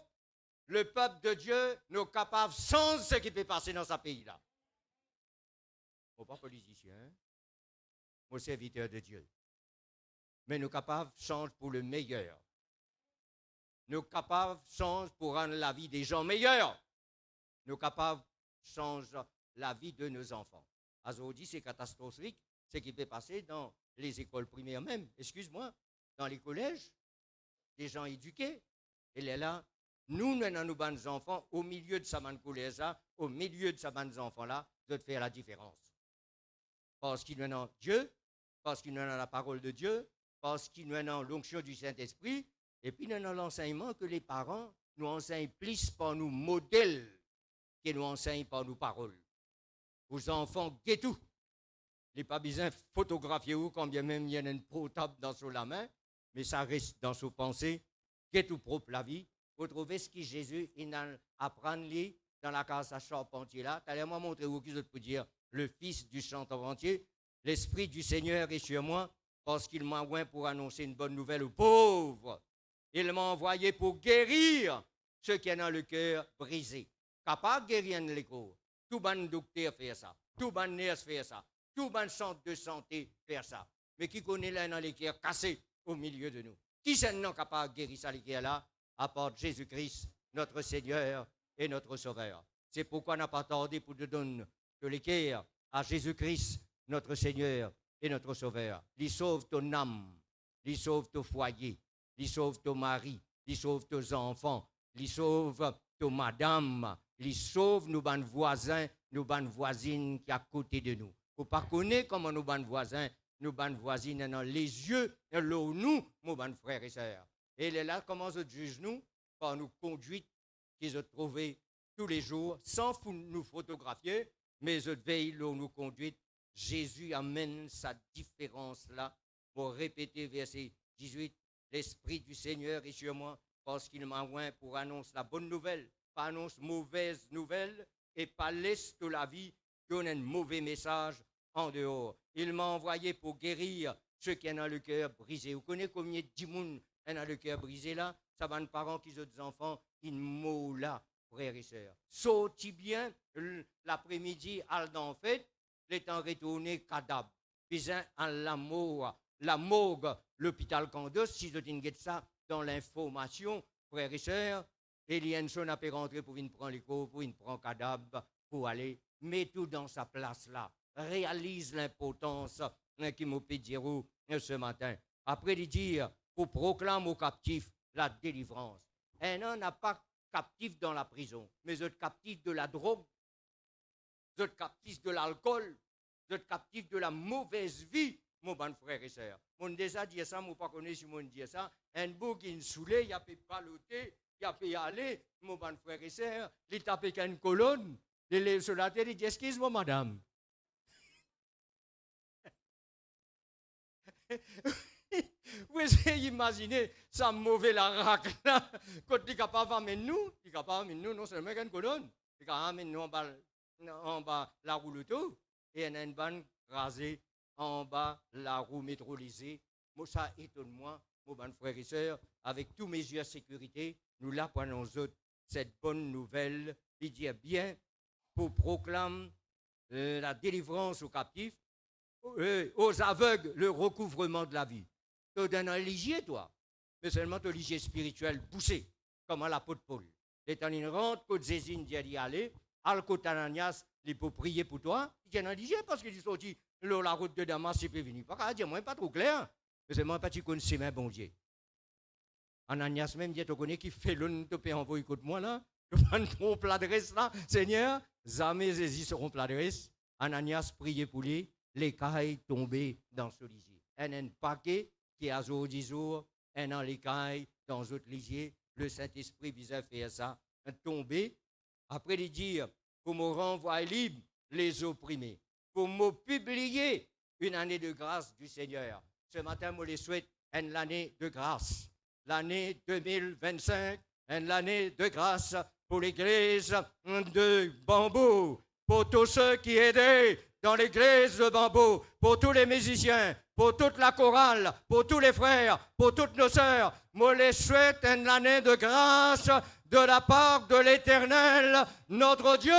D: Le peuple de Dieu n'est capable sans ce qui peut passer dans ce pays-là. Je ne suis pas politicien, je suis serviteur de Dieu. Mais nous sommes capables de changer pour le meilleur. Nous sommes capables de changer pour rendre la vie des gens meilleure. Nous sommes capables de changer la vie de nos enfants. Aujourd'hui, c'est catastrophique ce qui peut passer dans les écoles primaires même. Excuse-moi, dans les collèges, des gens éduqués. Et là, nous avons nos bons enfants au milieu de sa bande collège, au milieu de sa bande enfants-là, de faire la différence. Parce qu'ils nous ont Dieu, parce qu'ils nous ont la parole de Dieu, parce qu'ils nous ont l'onction du Saint-Esprit, et puis nous avons l'enseignement que les parents nous enseignent plus par nos modèles qu'ils nous enseignent par nos paroles. Vos enfants, guettent tout. Il n'est pas besoin de photographier ou quand bien même il y a une portable dans la main, mais ça reste dans ses pensées, guettent tout propre la vie. Vous trouvez ce que Jésus apprend dans la case à charpentier là. Allez-moi montrer où qui peut dire le fils du charpentier. L'Esprit du Seigneur est sur moi parce qu'il m'a envoyé pour annoncer une bonne nouvelle aux pauvres. Il m'a envoyé pour guérir ceux qui ont le cœur brisé. Capable de guérir les corps. Tout bon docteur fait ça. Tout bon nurse fait ça. Tout bon centre de santé fait ça. Mais qui connaît là dans les cœurs cassés au milieu de nous? Qui est non capable de guérir ça les cœurs là? À part Jésus-Christ, notre Seigneur et notre Sauveur. C'est pourquoi on n'a pas tardé pour te donner que les cœurs à Jésus-Christ, notre Seigneur et notre Sauveur. Il sauve ton âme, il sauve ton foyer, il sauve ton mari, il sauve tes enfants, il sauve ton madame, il sauve nos bonnes voisins, nos bonnes voisines qui sont à côté de nous. Il ne faut pas connaître comment nos bonnes voisins, nos bonnes voisines dans les yeux, dans nous, nos bonnes frères et sœurs. Et là, comment ils jugent nous? Par nos conduites qu'ils ont trouvées tous les jours, sans nous photographier, mais ils veillent sur nos conduites. Jésus amène sa différence-là pour répéter verset 18. L'Esprit du Seigneur est sur moi parce qu'il m'a envoyé pour annoncer la bonne nouvelle, pas annonce mauvaise nouvelle et pas laisse de la vie donner un mauvais message en dehors. Il m'a envoyé pour guérir ceux qui ont le cœur brisé. Vous connaissez combien de gens ont le cœur brisé là? Ça va nos parents qui ont des enfants, ils mourent là. frères et sœurs. Sorti bien l'après-midi, al dans fête, l'étant retourné cadavre. Puis à la morgue, l'hôpital Candos, si je dis ça dans l'information, frères et sœurs, Elienson a pu rentrer pour venir prendre les cours, pour venir prendre cadavre, pour aller, mets tout dans sa place là. Réalise l'importance qui m'a pu dire ce matin. Après de dire, pour proclamer aux captifs la délivrance. Un homme n'a pas captif dans la prison, mais vous êtes captif de la drogue, vous êtes captif de l'alcool, vous êtes captif de la mauvaise vie, mon bon frère et sœur. Mon déjà dit ça, mon pas connaît si mon dit ça. Un beau qui est saoulé, il a pu baloter, il a pu aller, mon bon frère et sœur, il tape qu'une colonne, il lève sur la tête, il dit excuse-moi madame. Vous essayez d'imaginer ça mauvais la racle là. Quand tu es capable d'amener nous, non seulement qu'une colonne, tu es capable d'amener nous en bas la roue l'auto et il y a une bande rasée en bas la roue métrolysée. Moi, ça étonne-moi, mon bon frère et sœur, avec tous mes yeux de sécurité, nous là pour nous autres cette bonne nouvelle, il dit bien pour proclamer la délivrance aux captifs, aux aveugles le recouvrement de la vie. Tu es un religieux, toi, mais seulement un religieux spirituel poussé, comme à l'apôtre Paul. Et en une rentre, quand Zézine dit d'y aller, Al-Côte Ananias, il peut prier pour toi, il est un religieux parce qu'il est sorti la route de Damas, il peut venir. Pas dire, moi, pas trop clair, mais seulement pas tu connais ses mains, bon Dieu. Ananias même dit, tu connais qui fait l'un, tu peux envoyer contre moi là, tu prends ton plat d'adresse là, Seigneur, jamais Zézine seront plat d'adresse. Ananias priait pour lui, les cailles tombées dans ce lisier. Un paquet qui a jour 10 jours, un an les cailles dans autre lisier, le Saint-Esprit visait faire ça, tomber. Après de dire, pour me renvoyer libre les opprimés, pour me publier une année de grâce du Seigneur. Ce matin, je les souhaite une année de grâce. L'année 2025, une année de grâce pour l'église de Bambou, pour tous ceux qui aidaient dans l'église de Bambou, pour tous les musiciens, pour toute la chorale, pour tous les frères, pour toutes nos sœurs. Je les souhaite une année de grâce de la part de l'Éternel, notre Dieu.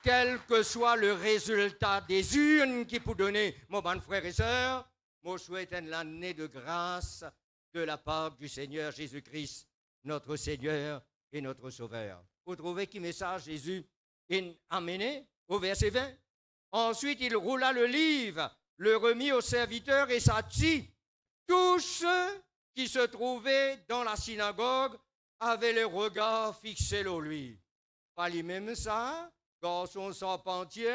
D: Quel que soit le résultat des urnes qui peut donner, mon bon frère et sœur, je souhaite une année de grâce de la part du Seigneur Jésus-Christ, notre Seigneur et notre Sauveur. Vous trouvez qui message Jésus a amené au verset 20? Ensuite, il roula le livre, le remit au serviteur et s'assit. Tous ceux qui se trouvaient dans la synagogue avaient le regard fixé sur lui. Pas lui-même ça, garçon sans pentier,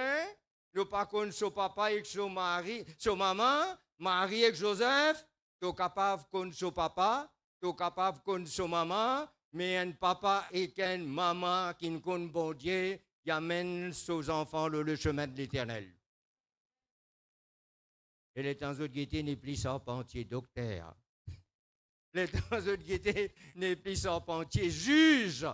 D: nous pas connaît son papa et son mari, son maman, Marie et Joseph, tu es capable de connaître son papa, tu es capable de connaître son maman, mais un papa et une maman qui ne connaissent bon Dieu, qui amènent ses enfants le chemin de l'Éternel. Et les temps de gaieté n'est plus charpentier, docteur. Les temps de gaieté n'est plus charpentier, juge.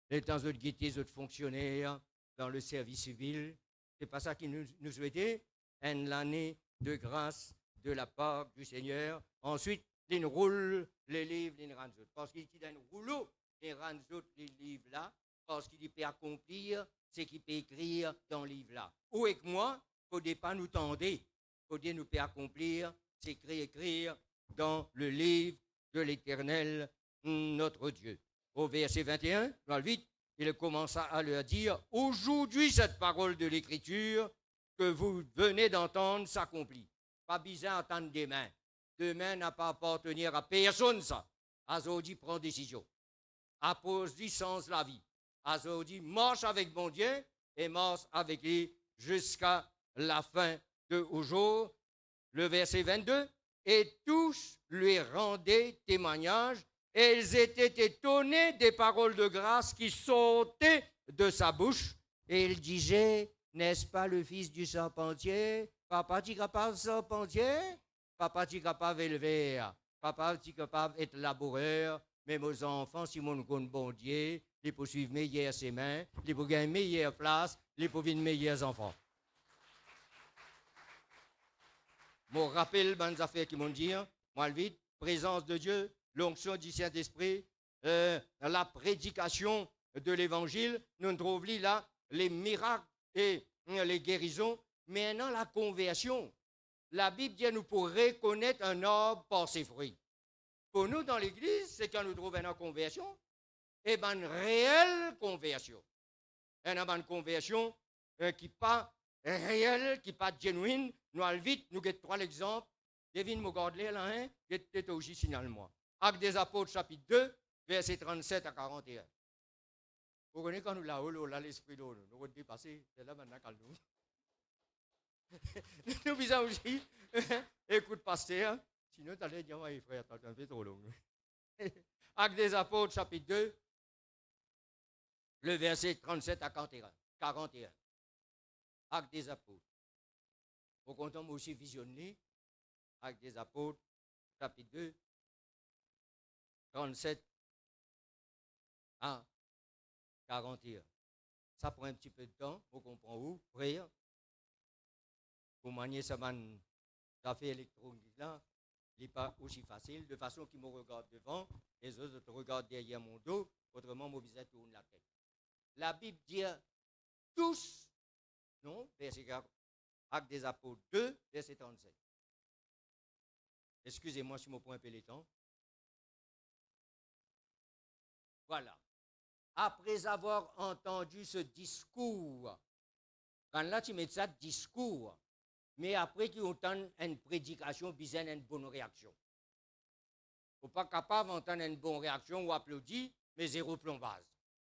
D: Les temps de gaieté, de fonctionnaires dans le service civil. C'est pas ça qu'il nous souhaitait. Une année de grâce de la part du Seigneur. Ensuite, il roule les livres, il rend autres. Parce qu'il dit un rouleau, il rend autres les livres là. Parce qu'il peut accomplir ce qu'il peut écrire dans le livre là. Ou avec moi, il ne faut pas nous tendre. Il faut dire nous peut accomplir ce qu'il peut écrire dans le livre de l'Éternel, notre Dieu. Au verset 21, dans le vite, il commença à leur dire, aujourd'hui cette parole de l'Écriture que vous venez d'entendre s'accomplit. Pas besoin d'attendre demain. Demain n'a pas à appartenir à personne ça. Aujourd'hui prend décision. Apose sens la vie. Aujourd'hui marche avec mon Dieu et marche avec lui jusqu'à la fin de jour. Le verset 22. Et tous lui rendaient témoignage et ils étaient étonnés des paroles de grâce qui sortaient de sa bouche. Et ils disaient, n'est-ce pas le fils du charpentier? Papa, tu es capable de charpentier? Papa, tu es capable d'élever? Papa, tu es capable d'être laboureur? Mais mes enfants, si mon compte bon Dieu, ils peuvent suivre meilleures ses mains, ils peuvent gagner une meilleure place, ils peuvent être meilleurs enfants. Je rappelle les affaires qui m'ont dit, moi le vite, présence de Dieu, l'onction du Saint-Esprit, la prédication de l'Évangile, nous trouvons là les miracles et les guérisons, mais maintenant la conversion. La Bible dit nous pour reconnaître un arbre par ses fruits. Pour nous, dans l'Église, c'est quand nous trouvons une conversion, et bien une réelle conversion. Une conversion qui n'est pas réelle, qui n'est pas genuine. Nous allons vite, nous avons trois exemples. Devine me garder là, hein, qui est aussi signal-moi. Actes des Apôtres, chapitre 2, versets 37 à 41. Vous connaissez quand nous là-haut, là, l'esprit d'eau, nous avons dépassé, c'est là maintenant qu'elle nous. Nous visons aussi, écoute, pasteur, sinon tu allais dire, ouais, frère, t'as un peu trop long. Actes des Apôtres, chapitre 2, le verset 37 à 41. Actes des Apôtres. Au comptant, moi aussi visionné, Actes des Apôtres, chapitre 2, 37 à 41. Ça prend un petit peu de temps, vous comprenez où, frère? Pour manier ça fait électronique là, il n'est pas aussi facile, de façon qu'ils me regardent devant, les autres te regardent derrière mon dos, autrement, mon visage tourne la tête. La Bible dit tous, non, verset 40, Actes des Apôtres 2, verset 37. Excusez-moi si je me prends un peu le temps. Voilà. Après avoir entendu ce discours, quand là tu mets ça discours, mais après qu'ils entendent une prédication, ils ont une bonne réaction. Il ne faut pas capable d'entendre une bonne réaction ou applaudir, mais zéro plombage.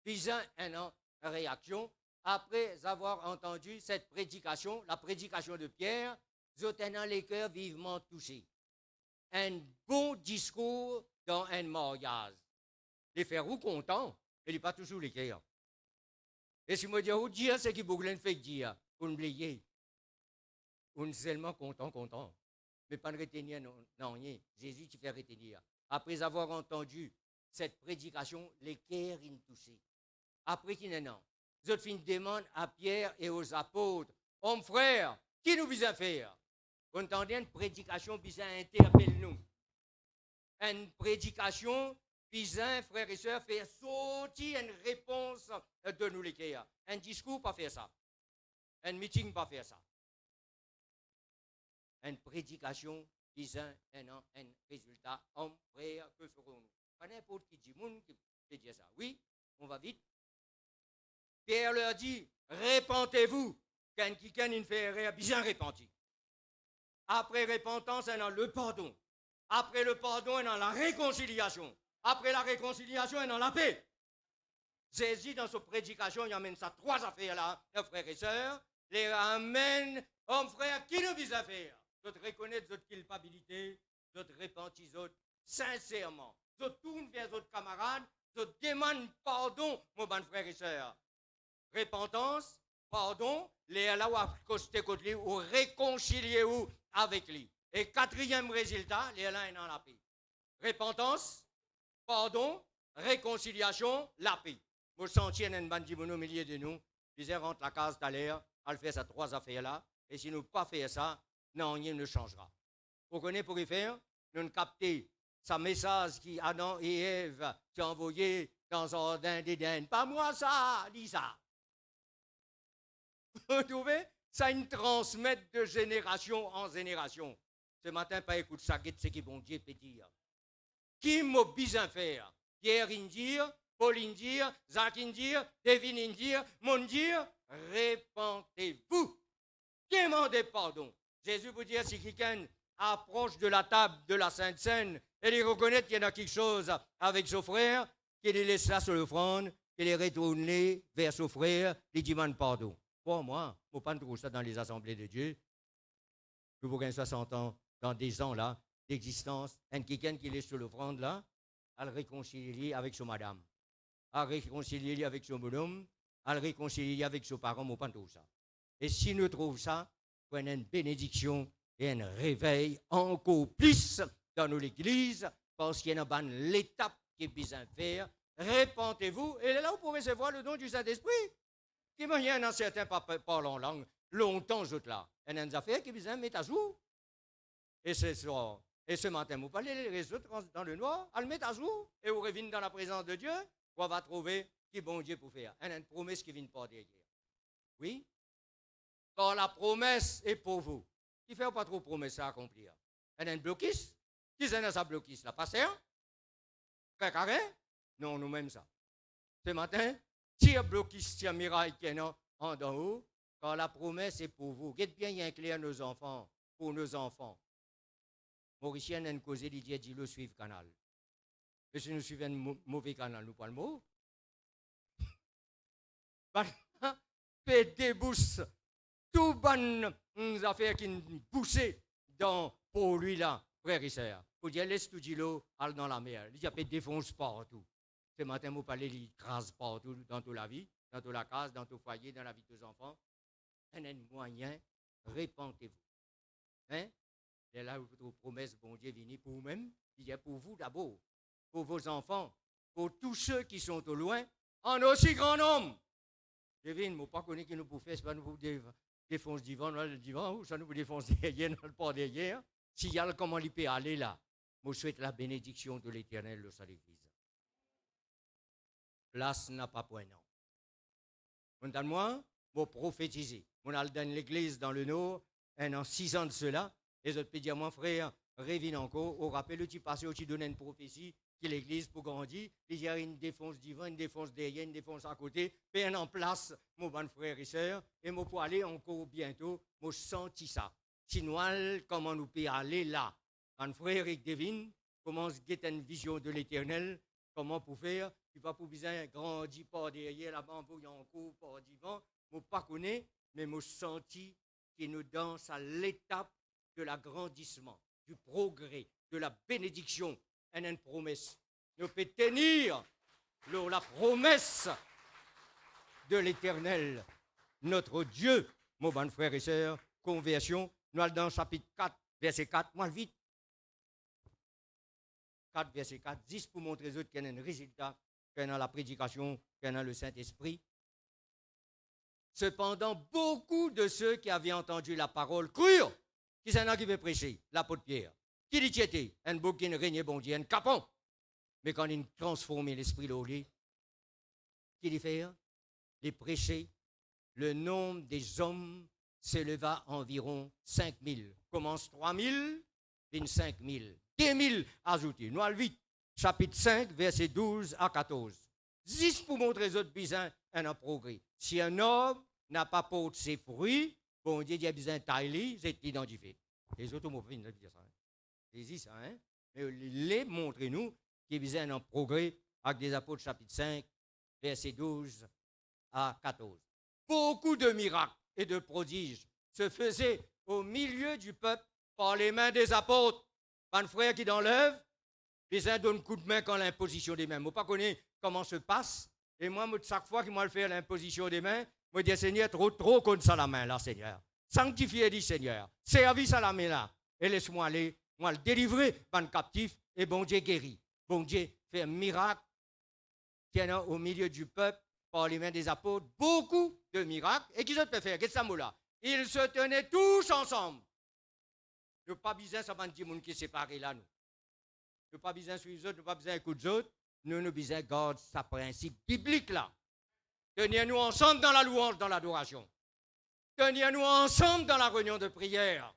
D: Ils ont une réaction. Après avoir entendu cette prédication, la prédication de Pierre, ils ont les cœurs vivement touchés. Un bon discours dans un mariage. Les faire ou contents, et n'est pas toujours les cœurs. Et si je me dis, où dire, c'est qui Bouglen fait dire, pour oublier. On est seulement content. Mais pas de retenir, non, rien. Jésus, tu fais retenir. Après avoir entendu cette prédication, les cœurs sont touchés. Après qu'il n'est non. Vous autres une demande à Pierre et aux apôtres. Hommes, frères, qui nous vise à faire? Vous entendez une prédication vise à interpeller nous. Une prédication vise à, frères et sœurs, faire sortir une réponse de nous les cœurs. Un discours, pas faire ça. Un meeting, pas faire ça. Une prédication disant un résultat, homme, frère, que ferons-nous? Pas n'importe qui dit, monde qui peut dire ça. Oui, on va vite. Pierre leur dit, répentez-vous, quand quelqu'un ne fait rien, bien repenti. Après repentance, on a le pardon. Après le pardon, on a la réconciliation. Après la réconciliation, on a la paix. Jésus, dans sa prédication, il amène ça trois affaires-là, frères et sœurs, les amène, hommes, frères, qui nous vise à faire? D'autres reconnaissent votre culpabilité, d'autres repentissent, d'autres sincèrement. D'autres tournent vers d'autres camarades, d'autres demandent pardon, mon bon frère et sœur. Repentance, pardon, les là où accosté contre lui, ou réconciliez-vous avec lui. Et quatrième résultat, les là dans la paix. Repentance, pardon, réconciliation, la paix. Vous sentiez un bandit au milieu de nous, ils rentrent la case tout à l'heure, elle fait ces trois affaires-là, et si nous pas faire ça, non, rien ne changera. Vous connaissez pour y faire? Nous capter ce message qui Adam et Ève ont envoyé dans un jardin d'Éden. Pas moi ça, dis ça. Vous trouvez? Ça une transmettre de génération en génération. Ce matin, pas écoute ça, c'est qui bon Dieu peut dire. Qui m'a besoin faire? Pierre Indir, Paul Indir, Jacques Indir, David Indir, mon dire, repentez-vous. Demandez pardon. Jésus vous dit, si quelqu'un approche de la table de la Sainte Seine et il reconnaît qu'il y en a quelque chose avec son frère, qu'il laisse ça sur l'offrande, qu'il est retourné vers son frère, il demande pardon. Pour moi, je ne pas trouver ça dans les assemblées de Dieu. Je vous gagne 60 ans, dans des ans là, d'existence, un quelqu'un qui est sur l'offrande là, à le réconcilier avec son madame, à le réconcilier avec son bonhomme, à le réconcilier avec son parent, je ne pas trouver ça. Et si nous trouvons ça, prenez une bénédiction et un réveil encore plus dans nos églises, parce qu'il y a une l'étape qui est besoin de faire. Répentez-vous, et là, vous pouvez recevoir le don du Saint-Esprit. Qui m'a rien dans certains parlent en langue, longtemps, je là. Il y a des affaires qui besoin de mettre à jour. Et c'est ça. Et ce matin, vous parlez les réseaux dans le noir, à le mettre à jour, et vous revenez dans la présence de Dieu, on va trouver qui bon Dieu pour faire. Il y a une promesse qui vient pas derrière. Oui? Quand la promesse est pour vous, qui ne fait pas trop promesse à accomplir. Il y a une blocus. Qui est dans sa blocus? La pasteur? Très carré? Non, nous-mêmes ça. Ce matin, si un blocus, si un miracle qui est en haut, quand la promesse est pour vous, guette bien y inclure nos enfants, pour nos enfants. Mauricien a une cause, il dit le suivre canal. Et si nous suivons un mauvais canal, nous pas le mot. Débousse tout bonnes affaires qui nous poussent pour lui là, frère et sœur. Pour dire, laisse tout l'eau, aller dans la mer. Il dit, il défonce partout. Ce matin, vous parlez, il crase partout dans toute la vie, dans toute la case, dans tout foyer, dans la vie de tes enfants. Il y a un moyen, répentez-vous. Hein? Et là, votre promesse, bon Dieu, venez pour vous-même. Il dit, pour vous d'abord, pour vos enfants, pour tous ceux qui sont au loin, en aussi grand nombre. Devine, je ne pas connaître qui nous pour faire, c'est pas nous pour défoncer le divan, ou ça nous pour défoncer derrière, dans le port derrière. S'il y a comment il peut aller là, je souhaite la bénédiction de l'Éternel de sa Église. Place n'a pas point non. Moi, je prophétiser. On a dans l'église dans le Nord, en 6 ans de cela, les autres peuvent dire, mon frère, révine encore, au rappel, tu passes, tu donnes une prophétie, que l'église pour grandir, il y a une défense divin, une défense derrière, une défense à côté, puis en place, mon bon frère et sœur, et moi pour aller encore bientôt, moi senti ça. Sinon, comment nous pouvons aller là? Un frère et devine, comment se guette une vision de l'éternel, comment pour faire, tu vas pour besoin grandir par derrière, là-bas, en voyant encore par devant, moi pas connais, mais moi senti qu'il nous danse à l'étape de l'agrandissement, du progrès, de la bénédiction. Et une promesse. Nous pouvons tenir la promesse de l'Éternel, notre Dieu, mon bon frère et sœur, conversion. Nous allons dans chapitre 4, verset 4, moi vite. 4, verset 4, 10 pour montrer aux autres qu'il y a un résultat, qu'il y a la prédication, qu'il y a le Saint-Esprit. Cependant, beaucoup de ceux qui avaient entendu la parole crurent. Qui s'en a qui veut prêcher? L'apôtre Pierre. Qui dit était un beau qui ne régnait bon Dieu, un capon. Mais quand il transformait l'esprit de l'eau, qui dit faire? Les prêcher. Le nombre des hommes s'éleva environ 5000. Commence 3000, 25 000. 2000 ajoutés. Nous allons vite. Chapitre 5, verset 12 à 14. 10 pour montrer aux autres bisins un progrès. Si un homme n'a pas porté ses fruits, bon Dieu dit besoin de tailler, c'est identifié. Les autres mots viennent de dire ça. C'est ça, hein? Mais les montrez-nous qui visait un progrès avec des apôtres chapitre 5, verset 12 à 14. Beaucoup de miracles et de prodiges se faisaient au milieu du peuple par les mains des apôtres. Pas de frère qui dans l'œuvre, les uns donnent coup de main quand l'imposition des mains. Je ne sais pas comment se passe. Et moi, chaque fois que moi le fais l'imposition des mains, je dis Seigneur, trop comme ça la main là, Seigneur. Sanctifiez, dit Seigneur. Service à la main là. Et laisse-moi aller. Moi, le délivrer, ban captif, et bon Dieu guérit. Bon Dieu fait un miracle, qui est au milieu du peuple, par les mains des apôtres, beaucoup de miracles. Et qui se peut faire? Qu'est-ce que ça là? Ils se tenaient tous ensemble. Nous pas besoin de des gens qui sont séparés là, nous. Nous pas besoin de suivre les autres, nous pas besoin d'écouter les autres. Nous besoin de garder ce principe biblique là. Tenez-nous ensemble dans la louange, dans l'adoration. Tenez-nous ensemble dans la réunion de prière.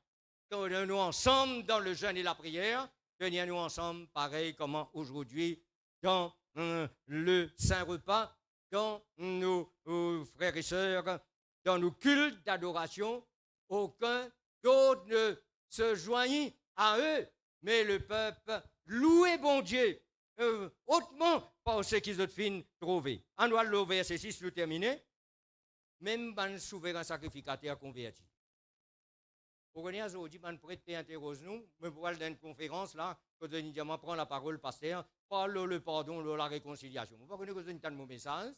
D: Tenez-nous ensemble dans le jeûne et la prière. Tenez-nous ensemble, pareil comme aujourd'hui, dans le Saint-Repas, dans nos frères et sœurs, dans nos cultes d'adoration. Aucun d'autre ne se joignit à eux, mais le peuple louait bon Dieu, hautement par ce qu'ils ont fin trouvé. En doit le verset 6, le terminer. Même un souverain sacrificateur converti. Pour venir aujourd'hui, un prêtre peut interroger nous, mais pour aller dans une conférence là, quand on prend la parole, pasteur, parle le pardon, la réconciliation. Vous ne connaissez pas que mon message,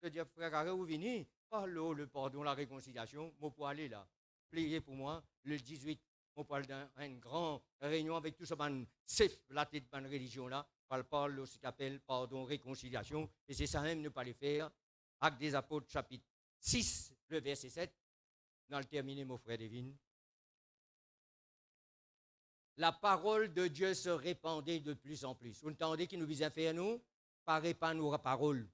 D: je dis frère Carré, vous venez, parle le pardon, la réconciliation, moi pour aller là, priez pour moi, le 18, on parle d'une grande réunion avec tout ça, la tête de la religion là, on parle de ce qu'on appelle pardon, réconciliation, et c'est ça même ne pas les faire, Actes des Apôtres, chapitre 6, le verset 7, dans le terminé, mon frère Devine. la parole de Dieu se répandait de plus en plus. Vous entendez qu'il nous vise à faire, nous? Pas répandre nos paroles.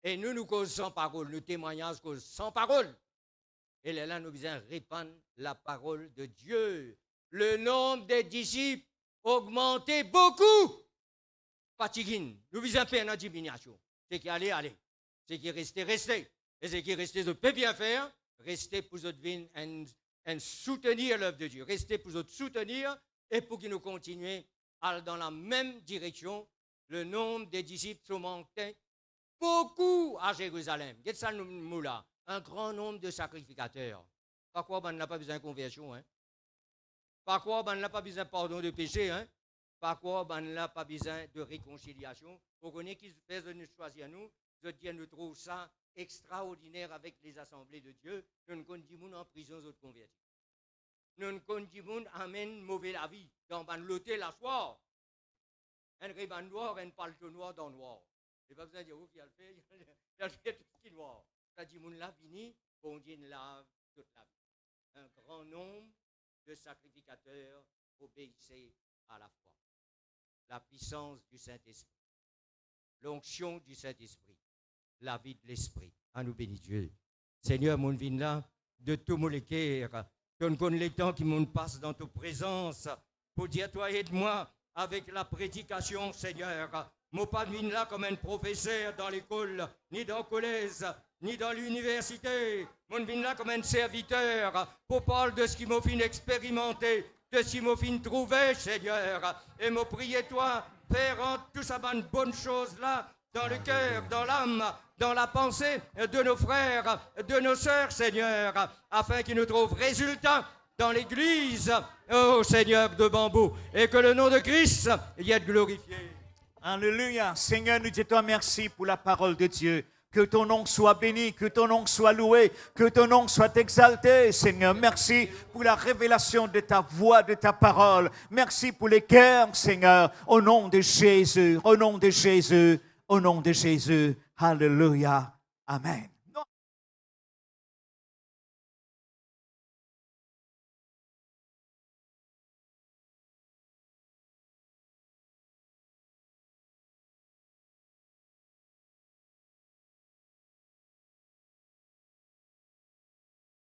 D: Et nous causons sans parole, nos témoignages causent sans parole. Et là, nous visons à répandre la parole de Dieu. Le nombre des disciples augmentait beaucoup. Fatiguine, nous visons à faire une diminution. C'est qui allait, allez. C'est qui restait, restait. Et c'est qui restait, de peut bien faire. Restez pour votre vie et soutenir l'œuvre de Dieu. Restez pour votre soutenir et pour que nous continuions à aller dans la même direction. Le nombre des disciples augmentait beaucoup à Jérusalem. Qu'est-ce que ça nous là? Un grand nombre de sacrificateurs. Par quoi on n'a pas besoin de conversion, hein? Par quoi on n'a pas besoin de pardon de péché, hein? Par quoi on n'a pas besoin de réconciliation? Vous connaissez qui fait de nous choisir nous? Je dis, nous trouvons ça extraordinaire avec les assemblées de Dieu. Nous ne connaissons pas en prison de convertis. Nous ne connaissons pas amène mauvais la vie. Dans un loté la soir. Un riban noir, un paletot noir dans le noir. Il n'y a pas besoin de dire qui a le fait. Il a fait tout ce qui est noir. Ça dit, mon la fini, bon Dieu lave toute la vie. Un grand nombre de sacrificateurs obéissaient à la foi. La puissance du Saint-Esprit, l'onction du Saint-Esprit, la vie de l'Esprit. À nous bénir Dieu. Seigneur, mon vin là, de tout mon cœur, donne les temps qui m'ont passé dans ta présence, pour dire, toi, aide-moi avec la prédication, Seigneur. Mon pas vin là comme un professeur dans l'école, ni dans le collège, ni dans l'université. Mon vin là comme un serviteur, pour parler de ce qui m'a fait expérimenter, de ce qui m'a fait trouver, Seigneur. Et me prier, toi, faire tout ça bonne chose là, dans le cœur, dans l'âme, dans la pensée de nos frères, de nos sœurs, Seigneur, afin qu'ils nous trouvent résultat dans l'église, oh Seigneur de bambou, et que le nom de Christ y ait glorifié.
C: Alléluia. Seigneur, nous disons merci pour la parole de Dieu. Que ton nom soit béni, que ton nom soit loué, que ton nom soit exalté, Seigneur. Merci pour la révélation de ta voix, de ta parole. Merci pour les cœurs, Seigneur. Au nom de Jésus, au nom de Jésus, au nom de Jésus. Alléluia. Amen.